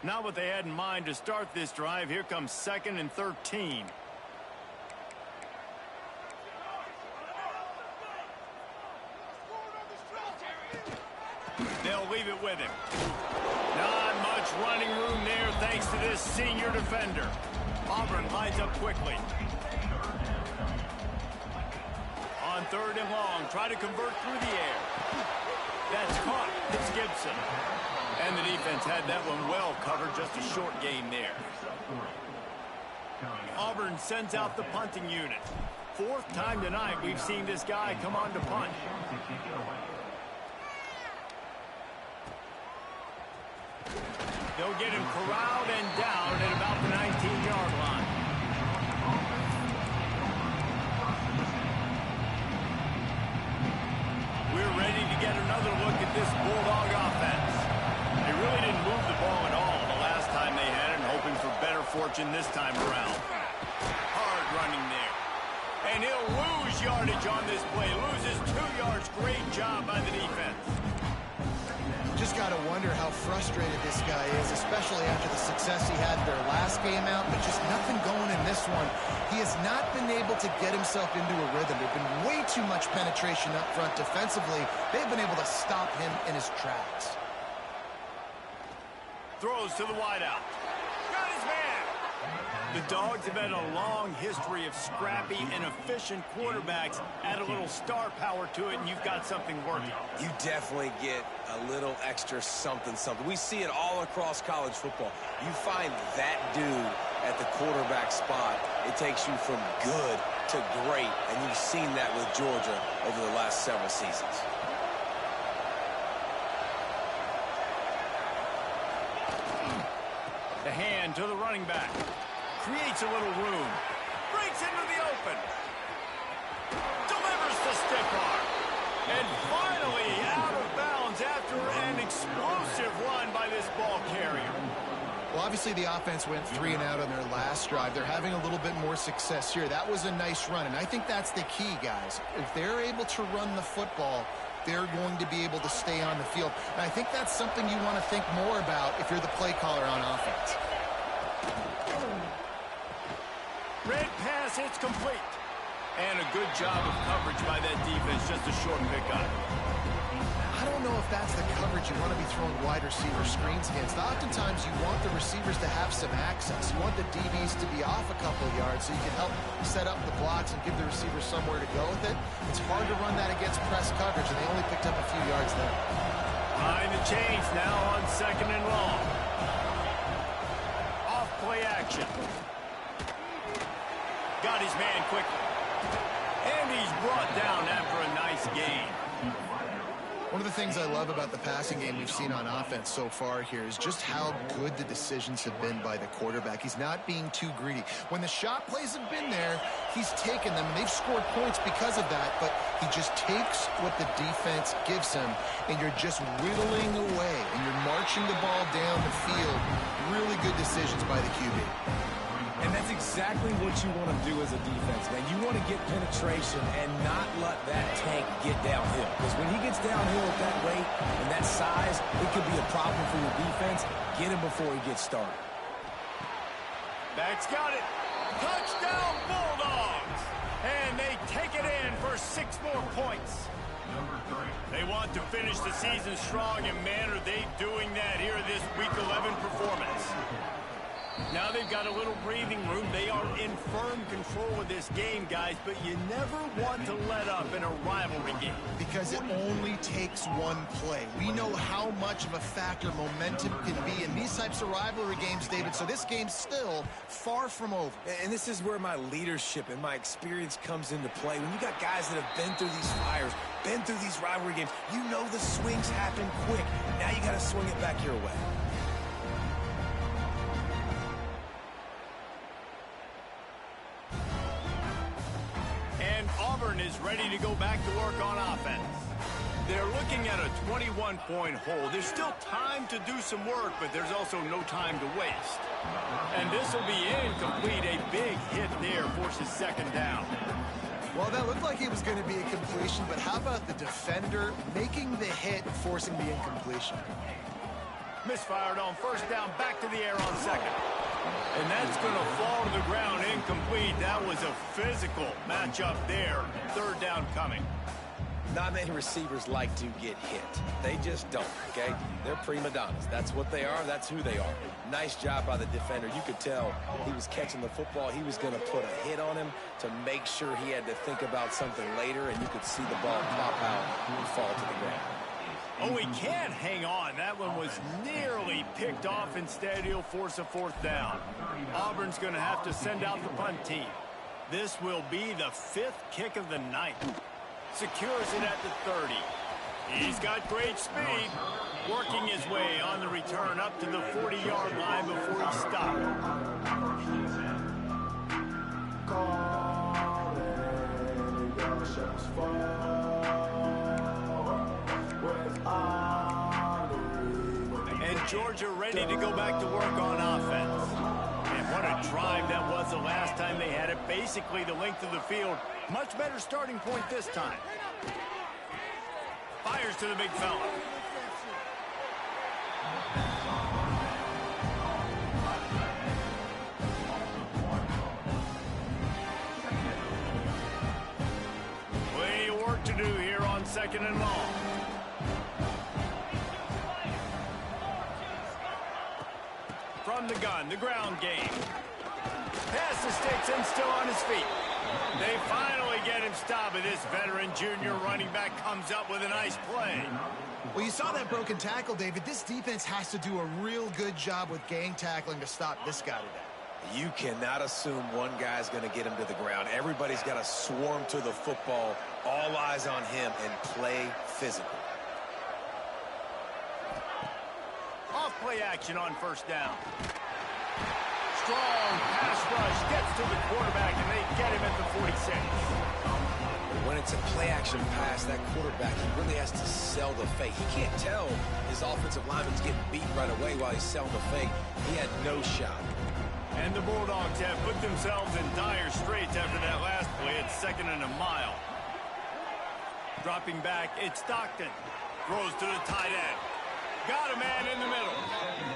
Not what they had in mind to start this drive. Here comes 2nd and 13. They'll leave it with him. Not much running room there thanks to this senior defender. Auburn lines up quickly. On 3rd and long, try to convert through the air. That's caught. It's Gibson. And the defense had that one well covered, just a short gain there. Auburn sends out the punting unit. 4th time tonight we've seen this guy come on to punt. They'll get him corralled and down at about the 19-yard line. We're ready to get another look at this Bulldog offense. They really didn't move the ball at all the last time they had it, hoping for better fortune this time around. Hard running there. And he'll lose yardage on this play. Loses 2 yards. Great job by the defense. Just got to wonder how frustrated this guy is, especially after the success he had in their last game out, but just nothing going in this one. He has not been able to get himself into a rhythm. There's been way too much penetration up front defensively. They've been able to stop him in his tracks. Throws to the wideout. Got his man. The Dogs have had a long history of scrappy and efficient quarterbacks. Add a little star power to it, and you've got something working. You definitely get a little extra something. We see it all across college football. You find that dude at the quarterback spot, it takes you from good to great, and you've seen that with Georgia over the last several seasons. The hand to the running back. Creates a little room. Breaks into the open. Delivers the stiff arm. And finally out of bounds after an explosive run by this ball carrier. Well, obviously the offense went 3 and out on their last drive. They're having a little bit more success here. That was a nice run, and I think that's the key, guys. If they're able to run the football, they're going to be able to stay on the field. And I think that's something you want to think more about if you're the play caller on offense. Red pass hits complete. And a good job of coverage by that defense. Just a short pickup. I don't know if that's the coverage you want to be throwing wide receiver screens against. Oftentimes, you want the receivers to have some access. You want the DBs to be off a couple of yards so you can help set up the blocks and give the receivers somewhere to go with it. It's hard to run that against press coverage, and they only picked up a few yards there. Behind the chains now on 2nd and long. Off play action. Got his man quickly. And he's brought down after a nice gain. One of the things I love about the passing game we've seen on offense so far here is just how good the decisions have been by the quarterback. He's not being too greedy. When the shot plays have been there, he's taken them, and they've scored points because of that, but he just takes what the defense gives him, and you're just whittling away, and you're marching the ball down the field. Really good decisions by the QB. And that's exactly what you want to do as a defense, man. You want to get penetration and not let that tank get downhill. Because when he gets downhill at that weight and that size, it could be a problem for your defense. Get him before he gets started. Back's got it. Touchdown, Bulldogs! And they take it in for 6 more points. They want to finish the season strong, and man, are they doing that here this Week 11 performance. Now they've got a little breathing room. They are in firm control of this game, guys, but you never want to let up in a rivalry game. Because it only takes one play. We know how much of a factor momentum can be in these types of rivalry games, David, so this game's still far from over. And this is where my leadership and my experience comes into play. When you got guys that have been through these fires, been through these rivalry games, you know the swings happen quick. Now you got to swing it back your way. Auburn is ready to go back to work on offense. They're looking at a 21-point hole. There's still time to do some work, but there's also no time to waste. And this will be incomplete. A big hit there forces 2nd down. Well, that looked like it was going to be a completion, but how about the defender making the hit and forcing the incompletion? Misfired on 1st down, back to the air on 2nd. And that's going to fall to the ground, incomplete. That was a physical matchup there. 3rd down coming. Not many receivers like to get hit. They just don't, okay? They're prima donnas. That's what they are. That's who they are. Nice job by the defender. You could tell he was catching the football. He was going to put a hit on him to make sure he had to think about something later, and you could see the ball pop out and fall to the ground. Oh, he can't hang on. That one was nearly picked off. Instead, he'll force a 4th down. Auburn's going to have to send out the punt team. This will be the 5th kick of the night. Secures it at the 30. He's got great speed. Working his way on the return up to the 40-yard line before he stopped. And Georgia ready to go back to work on offense. And what a drive that was the last time they had it. Basically the length of the field. Much better starting point this time. Fires to the big fella. Plenty of work to do here on 2nd and long. From the gun, the ground game. Pass the sticks and still on his feet. They finally get him stopped, and this veteran junior running back comes up with a nice play. Well, you saw that broken tackle, David. This defense has to do a real good job with gang tackling to stop this guy today. You cannot assume one guy's going to get him to the ground. Everybody's got to swarm to the football, all eyes on him, and play physical. Off-play action on 1st down. Strong pass rush gets to the quarterback, and they get him at the 46. When it's a play-action pass, that quarterback, he really has to sell the fake. He can't tell his offensive lineman's getting beat right away while he's selling the fake. He had no shot. And the Bulldogs have put themselves in dire straits after that last play. It's 2nd and a mile. Dropping back, it's Stockton. Throws to the tight end. Got a man in the middle.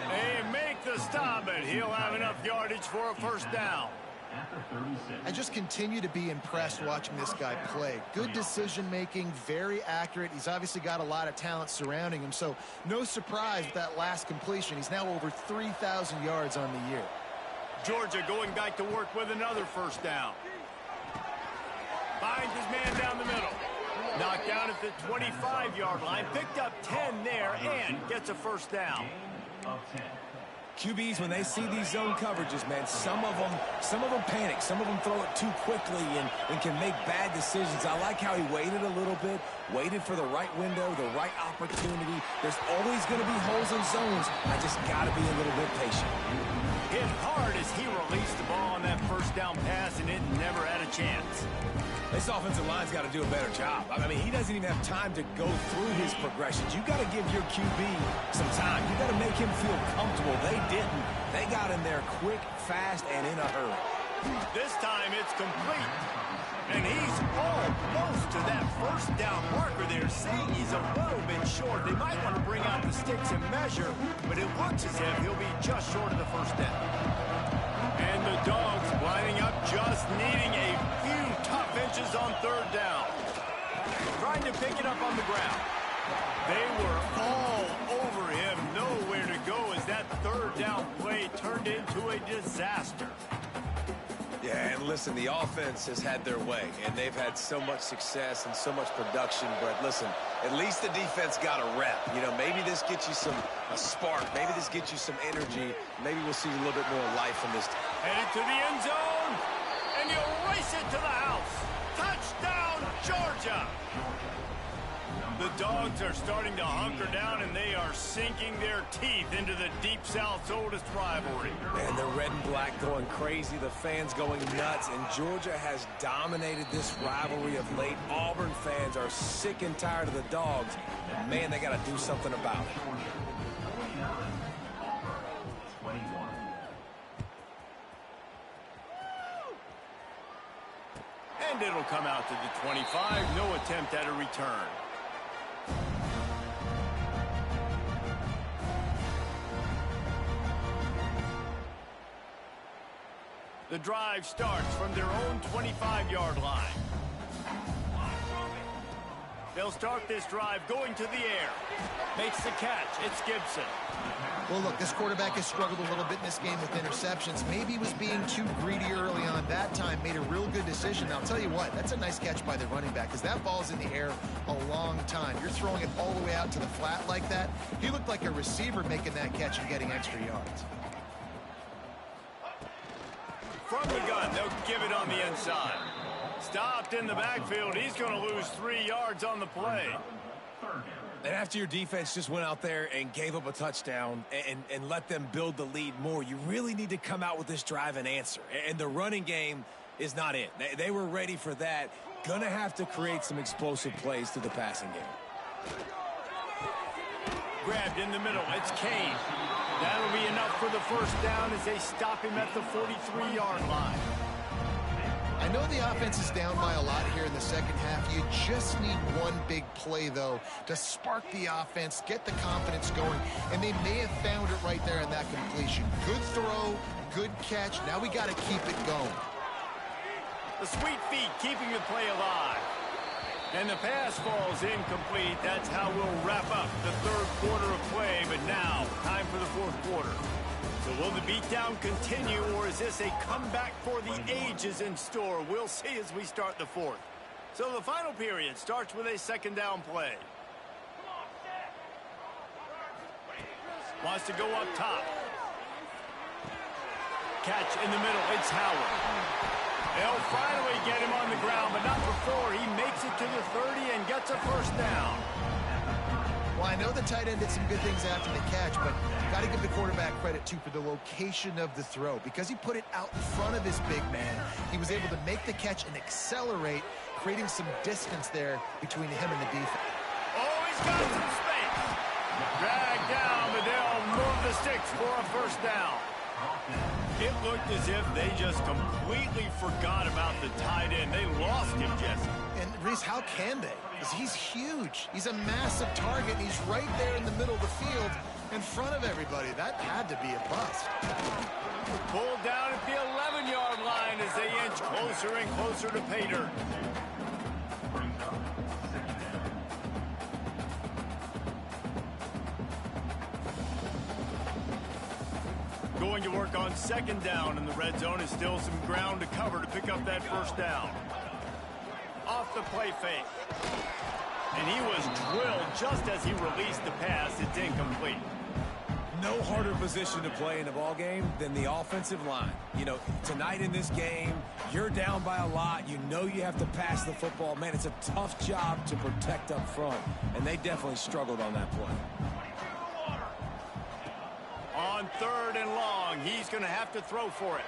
They make the stop, but he'll have enough yardage for a 1st down. at the 36. I just continue to be impressed watching this guy play. Good decision-making, very accurate. He's obviously got a lot of talent surrounding him, so no surprise with that last completion. He's now over 3,000 yards on the year. Georgia going back to work with another first down. Finds his man down the middle. Knocked down at the 25-yard line. Picked up 10 there and gets a first down. Gain of 10. QBs, when they see these zone coverages, man, some of them panic. Some of them throw it too quickly and can make bad decisions. I like how he waited a little bit, waited for the right window, the right opportunity. There's always going to be holes in zones. I just got to be a little bit patient. Hit hard as he released the ball on that first down pass, and it never had a chance. This offensive line's got to do a better job. I mean, he doesn't even have time to go through his progressions. You got to give your QB some time. You got to make him feel comfortable. They didn't. They got in there quick, fast, and in a hurry. This time it's complete. And he's almost to that first down marker there, saying he's a little bit short. They might want to bring out the sticks and measure, but it looks as if he'll be just short of the first down. And the Dogs lining up, just needing a few tough inches on third down. Trying to pick it up on the ground. They were all over him, nowhere to go as that third down play turned into a disaster. Yeah, and listen, the offense has had their way, and they've had so much success and so much production. But listen, at least the defense got a rep. You know, maybe this gets you a spark. Maybe this gets you some energy. Maybe we'll see a little bit more life from this team. Headed to the end zone, and he'll race it to the house. Touchdown, Georgia! The Dogs are starting to hunker down, and they are sinking their teeth into the Deep South's oldest rivalry. And the red and black going crazy, the fans going nuts, and Georgia has dominated this rivalry of late. Auburn fans are sick and tired of the Dogs. And man, they got to do something about it. 21. And it'll come out to the 25. No attempt at a return. The drive starts from their own 25-yard line. They'll start this drive going to the air. Makes the catch. It's Gibson. Well, look, this quarterback has struggled a little bit in this game with interceptions. Maybe he was being too greedy early on. That time made a real good decision. Now, I'll tell you what, that's a nice catch by the running back because that ball's in the air a long time. You're throwing it all the way out to the flat like that. He looked like a receiver making that catch and getting extra yards. From the gun, they'll give it on the inside. Stopped in the backfield. He's going to lose 3 yards on the play. And after your defense just went out there and gave up a touchdown and let them build the lead more, you really need to come out with this drive and answer. And the running game is not it. They were ready for that. Gonna have to create some explosive plays through the passing game. Grabbed in the middle. It's Kane. That'll be enough for the first down as they stop him at the 43-yard line. I know the offense is down by a lot here in the second half. You just need one big play, though, to spark the offense, get the confidence going, and they may have found it right there in that completion. Good throw, good catch. Now we got to keep it going. The sweet feet keeping the play alive. And the pass falls incomplete. That's how we'll wrap up the third quarter of play. But now, time for the fourth quarter. So will the beatdown continue, or is this a comeback for the ages in store? We'll see as we start the fourth. So the final period starts with a second down play. Wants to go up top. Catch in the middle. It's Howard. They'll finally get him on the ground, but not before he makes it to the 30 and gets a first down. Well, I know the tight end did some good things after the catch, but got to give the quarterback credit, too, for the location of the throw. Because he put it out in front of his big man, he was able to make the catch and accelerate, creating some distance there between him and the defense. Oh, he's got some space. Dragged down, but they'll move the sticks for a first down. It looked as if they just completely forgot about the tight end. They lost him, Jesse. And, Reese, how can they? Because he's huge. He's a massive target. He's right there in the middle of the field, in front of everybody. That had to be a bust. Pulled down at the 11-yard line as they inch closer and closer to pay dirt. Going to work on second down in the red zone is still some ground to cover to pick up that first down. Off the play fake. And he was drilled just as he released the pass. It's incomplete. No harder position to play in a ball game than the offensive line. You know, tonight in this game, you're down by a lot. You know you have to pass the football. Man, it's a tough job to protect up front, and they definitely struggled on that play. On third and long, he's going to have to throw for it.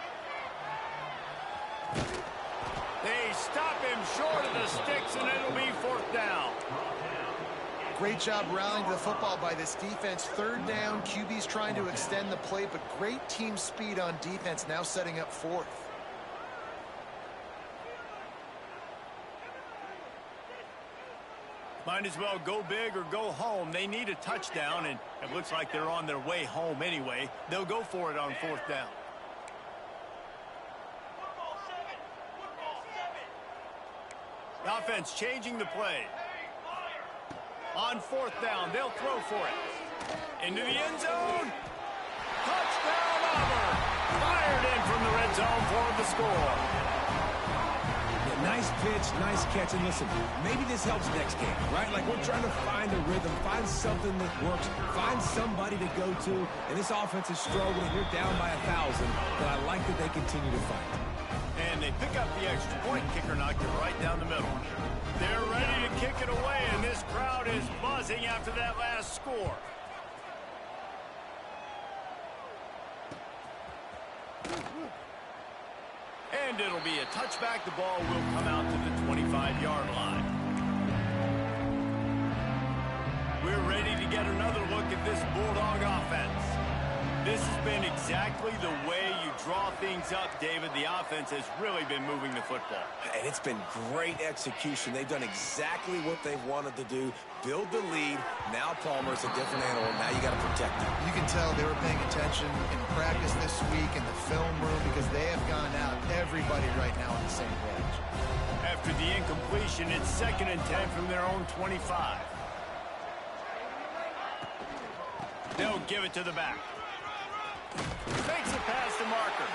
They stop him short of the sticks, and it'll be fourth down. Great job rallying to the football by this defense. Third down, QB's trying to extend the play, but great team speed on defense, now setting up fourth. Might as well go big or go home. They need a touchdown, and it looks like they're on their way home anyway. They'll go for it on fourth down. The offense changing the play. On fourth down, they'll throw for it. Into the end zone. Touchdown, Auburn. Fired in from the red zone for the score. Nice pitch, nice catch, and listen, maybe this helps next game, right? Like we're trying to find a rhythm, find something that works, find somebody to go to, and this offense is struggling. You're down by 1,000, but I like that they continue to fight. And they pick up the extra point. Kicker knocked it right down the middle. They're ready to kick it away, and this crowd is buzzing after that last score. And it'll be a touchback. The ball will come out to the 25-yard line. We're ready to get another look at this Bulldog offense. This has been exactly the way you draw things up, David. The offense has really been moving the football. And it's been great execution. They've done exactly what they've wanted to do. Build the lead. Now Palmer's a different animal. Now you got to protect him. You can tell they were paying attention in practice this week in the film room because they have gone out, everybody right now on the same page. After the incompletion, it's 2nd and 10 from their own 25. They'll give it to the back. Fakes it past the marker.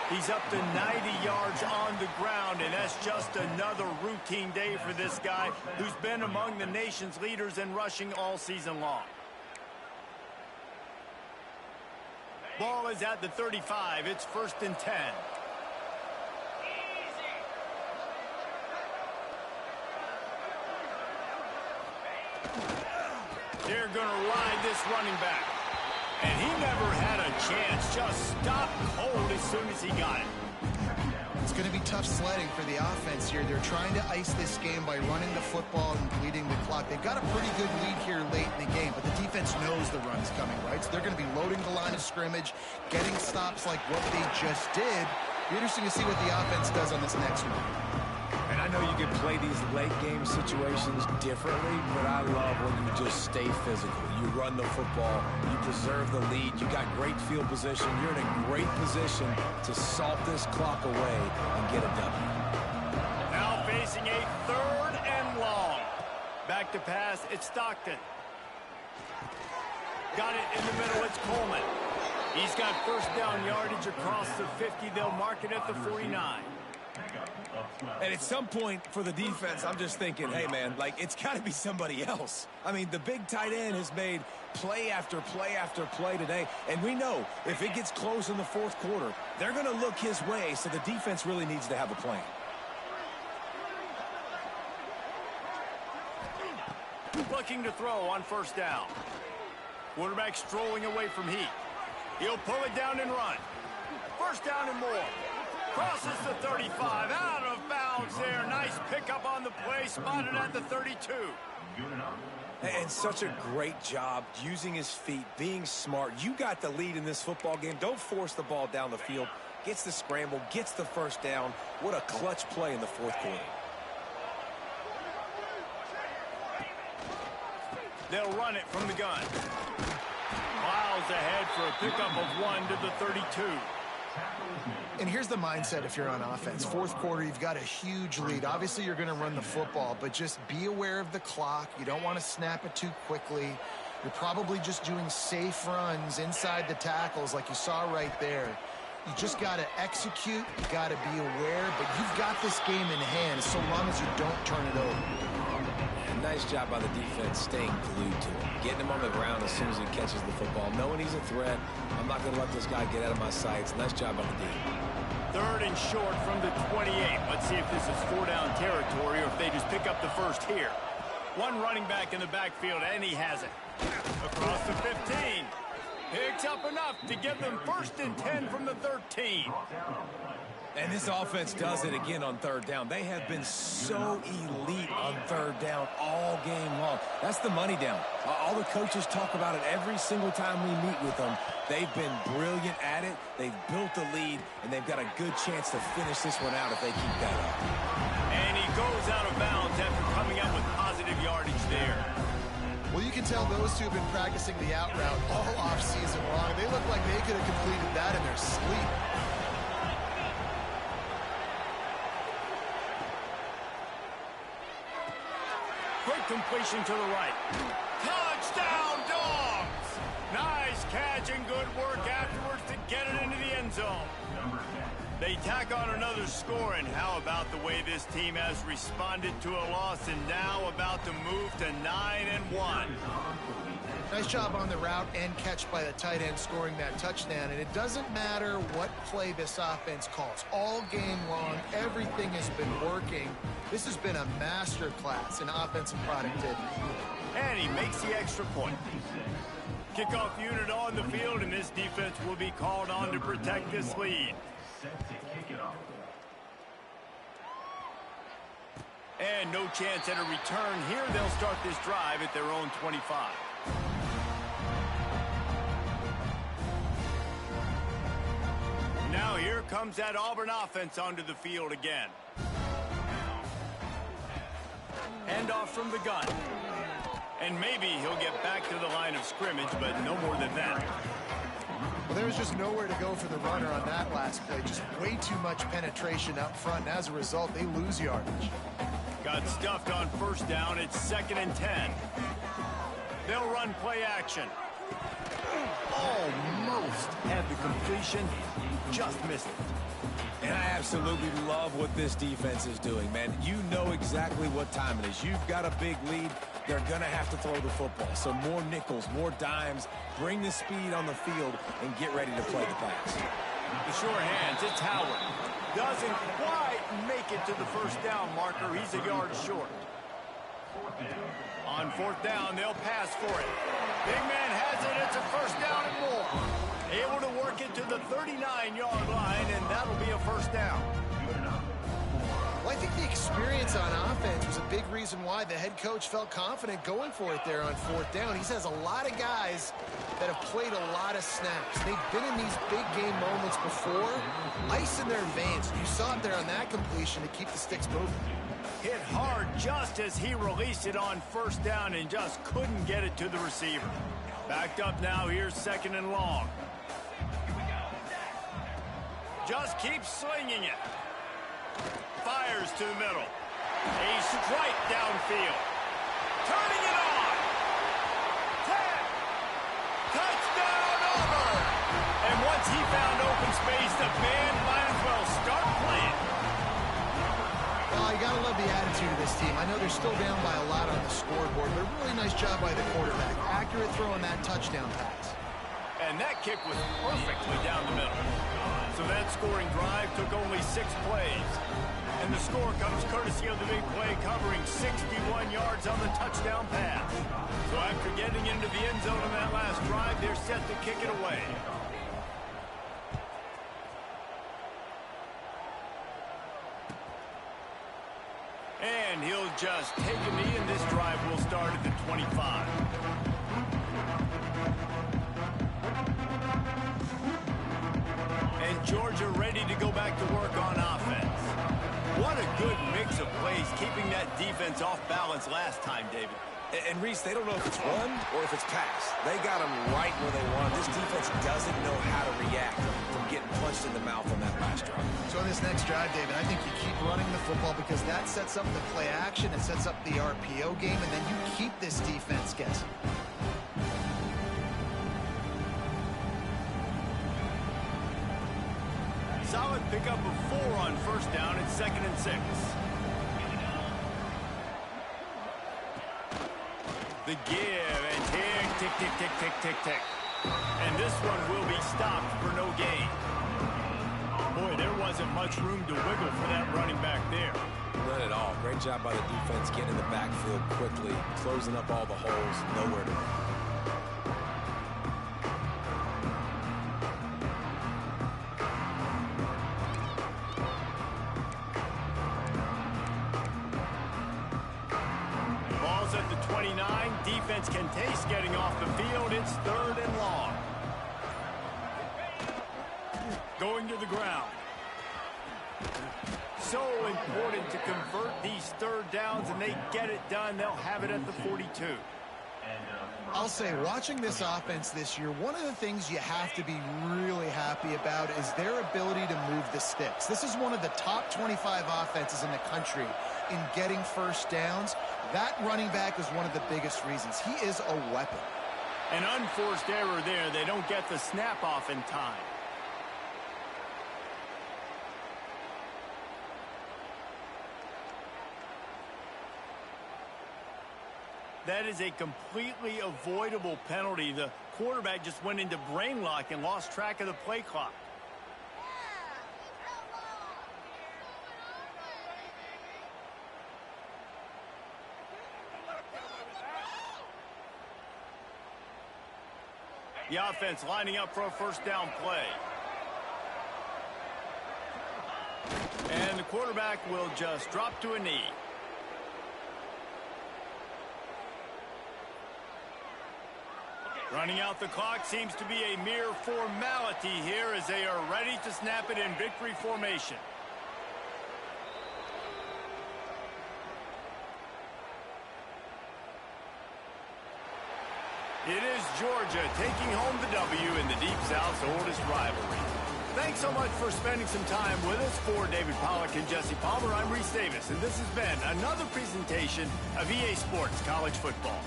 He's up to 90 yards on the ground, and that's just another routine day for this guy who's been among the nation's leaders in rushing all season long. Ball is at the 35. It's 1st and 10. They're going to ride this running back. And he never had a chance. Just stopped cold as soon as he got it. It's going to be tough sledding for the offense here. They're trying to ice this game by running the football and bleeding the clock. They've got a pretty good lead here late in the game, but the defense knows the run's coming, right? So they're going to be loading the line of scrimmage, getting stops like what they just did. Be interesting to see what the offense does on this next one. And I know you can play these late game situations differently, but I love when you just stay physical. You run the football, you preserve the lead, you got great field position, you're in a great position to salt this clock away and get a W. Now facing a 3rd and long. Back to pass, it's Stockton. Got it in the middle, it's Coleman. He's got first down yardage across the 50. They'll mark it at the 49. And at some point for the defense, I'm just thinking, hey, man, like, it's got to be somebody else. I mean, the big tight end has made play after play after play today. And we know if it gets close in the 4th quarter, they're going to look his way. So the defense really needs to have a plan. Looking to throw on first down. Quarterback strolling away from heat. He'll pull it down and run. First down and more. Crosses the 35, out of bounds there. Nice pickup on the play, spotted at the 32. And such a great job using his feet, being smart. You got the lead in this football game. Don't force the ball down the field. Gets the scramble, gets the first down. What a clutch play in the 4th quarter. They'll run it from the gun. plows ahead for a pickup of 1 to the 32. And here's the mindset if you're on offense. Fourth quarter, you've got a huge lead. Obviously, you're going to run the football, but just be aware of the clock. You don't want to snap it too quickly. You're probably just doing safe runs inside the tackles like you saw right there. You just got to execute. You got to be aware, but you've got this game in hand so long as you don't turn it over. Nice job by the defense staying glued to him. Getting him on the ground as soon as he catches the football. Knowing he's a threat, I'm not going to let this guy get out of my sights. Nice job by the D. 3rd and short from the 28. Let's see if this is 4-down territory or if they just pick up the first here. One running back in the backfield, and he has it. Across the 15. Picks up enough to give them 1st and 10 from the 13. And this offense does it again on 3rd down. They have been so elite on 3rd down all game long. That's the money down. All the coaches talk about it every single time we meet with them. They've been brilliant at it. They've built the lead, and they've got a good chance to finish this one out if they keep that up. And he goes out of bounds after coming up with positive yardage there. Well, you can tell those two have been practicing the out route all offseason long. They look like they could have completed that in their sleep. Quick completion to the right. Touchdown, Dogs! Nice catch and good work afterwards to get it into the end zone. They tack on another score, and how about the way this team has responded to a loss and now about to move to 9-1. Nice job on the route and catch by the tight end scoring that touchdown. And it doesn't matter what play this offense calls. All game long, everything has been working. This has been a master class in offensive productivity. And he makes the extra point. Kickoff unit on the field, and this defense will be called on to protect this lead. And no chance at a return here. They'll start this drive at their own 25. Now here comes that Auburn offense onto the field again. Hand off from the gun. And maybe he'll get back to the line of scrimmage, but no more than that. Well, there was just nowhere to go for the runner on that last play. Just way too much penetration up front, and as a result, they lose yardage. Got stuffed on 1st down. It's 2nd and 10. They'll run play action. Almost had the completion. Just missed it. And I absolutely love what this defense is doing, man. You know exactly what time it is. You've got a big lead. They're going to have to throw the football. So more nickels, more dimes. Bring the speed on the field and get ready to play the pass. The sure hands, it's Howard. Doesn't quite make it to the 1st down marker. He's a yard short. On 4th down, they'll pass for it. Big man has it. It's a 1st down and more. Able to work it to the 39-yard line, and that'll be a 1st down. Well, I think the experience on offense was a big reason why the head coach felt confident going for it there on 4th down. He says a lot of guys that have played a lot of snaps. They've been in these big game moments before. Ice in their veins. You saw it there on that completion to keep the sticks moving. Hit hard just as he released it on 1st down and just couldn't get it to the receiver. Backed up now. Here's 2nd and long. Just keeps slinging it. Fires to the middle. A strike downfield. Turning it on. 10. Touchdown, Auburn. And once he found open space, the band might as well start playing. Well, you got to love the attitude of this team. I know they're still down by a lot on the scoreboard, but a really nice job by the quarterback. Accurate throw on that touchdown pass. And that kick was perfectly down the middle. So that scoring drive took only 6 plays. And the score comes courtesy of the big play covering 61 yards on the touchdown pass. So after getting into the end zone on that last drive, they're set to kick it away. And he'll just take a knee, and this drive will start at the 25. And Georgia ready to go back to work on offense. What a good mix of plays, keeping that defense off balance last time, David. And Reese, they don't know if it's run or if it's pass. They got them right where they want. This defense doesn't know how to react from getting punched in the mouth on that last drive. So in this next drive, David, I think you keep running the football because that sets up the play action, it sets up the RPO game, and then you keep this defense guessing. Solid pickup of 4 on first down at 2nd and 6. The give and tick, tick, tick, tick, tick, tick, tick. And this one will be stopped for no gain. Boy, there wasn't much room to wiggle for that running back there. None at all. Great job by the defense getting in the backfield quickly, closing up all the holes, nowhere to run. At the 29, defense can taste getting off the field. It's 3rd and long. Going to the ground. So important to convert these 3rd downs, and they get it done. They'll have it at the 42. I'll say, watching this offense this year, one of the things you have to be really happy about is their ability to move the sticks. This is one of the top 25 offenses in the country in getting first downs. That running back is one of the biggest reasons. He is a weapon. An unforced error there. They don't get the snap off in time. That is a completely avoidable penalty. The quarterback just went into brain lock and lost track of the play clock. The offense lining up for a first down play. And the quarterback will just drop to a knee. Running out the clock seems to be a mere formality here as they are ready to snap it in victory formation. It is Georgia taking home the W in the Deep South's oldest rivalry. Thanks so much for spending some time with us. For David Pollack and Jesse Palmer, I'm Reese Davis, and this has been another presentation of EA Sports College Football.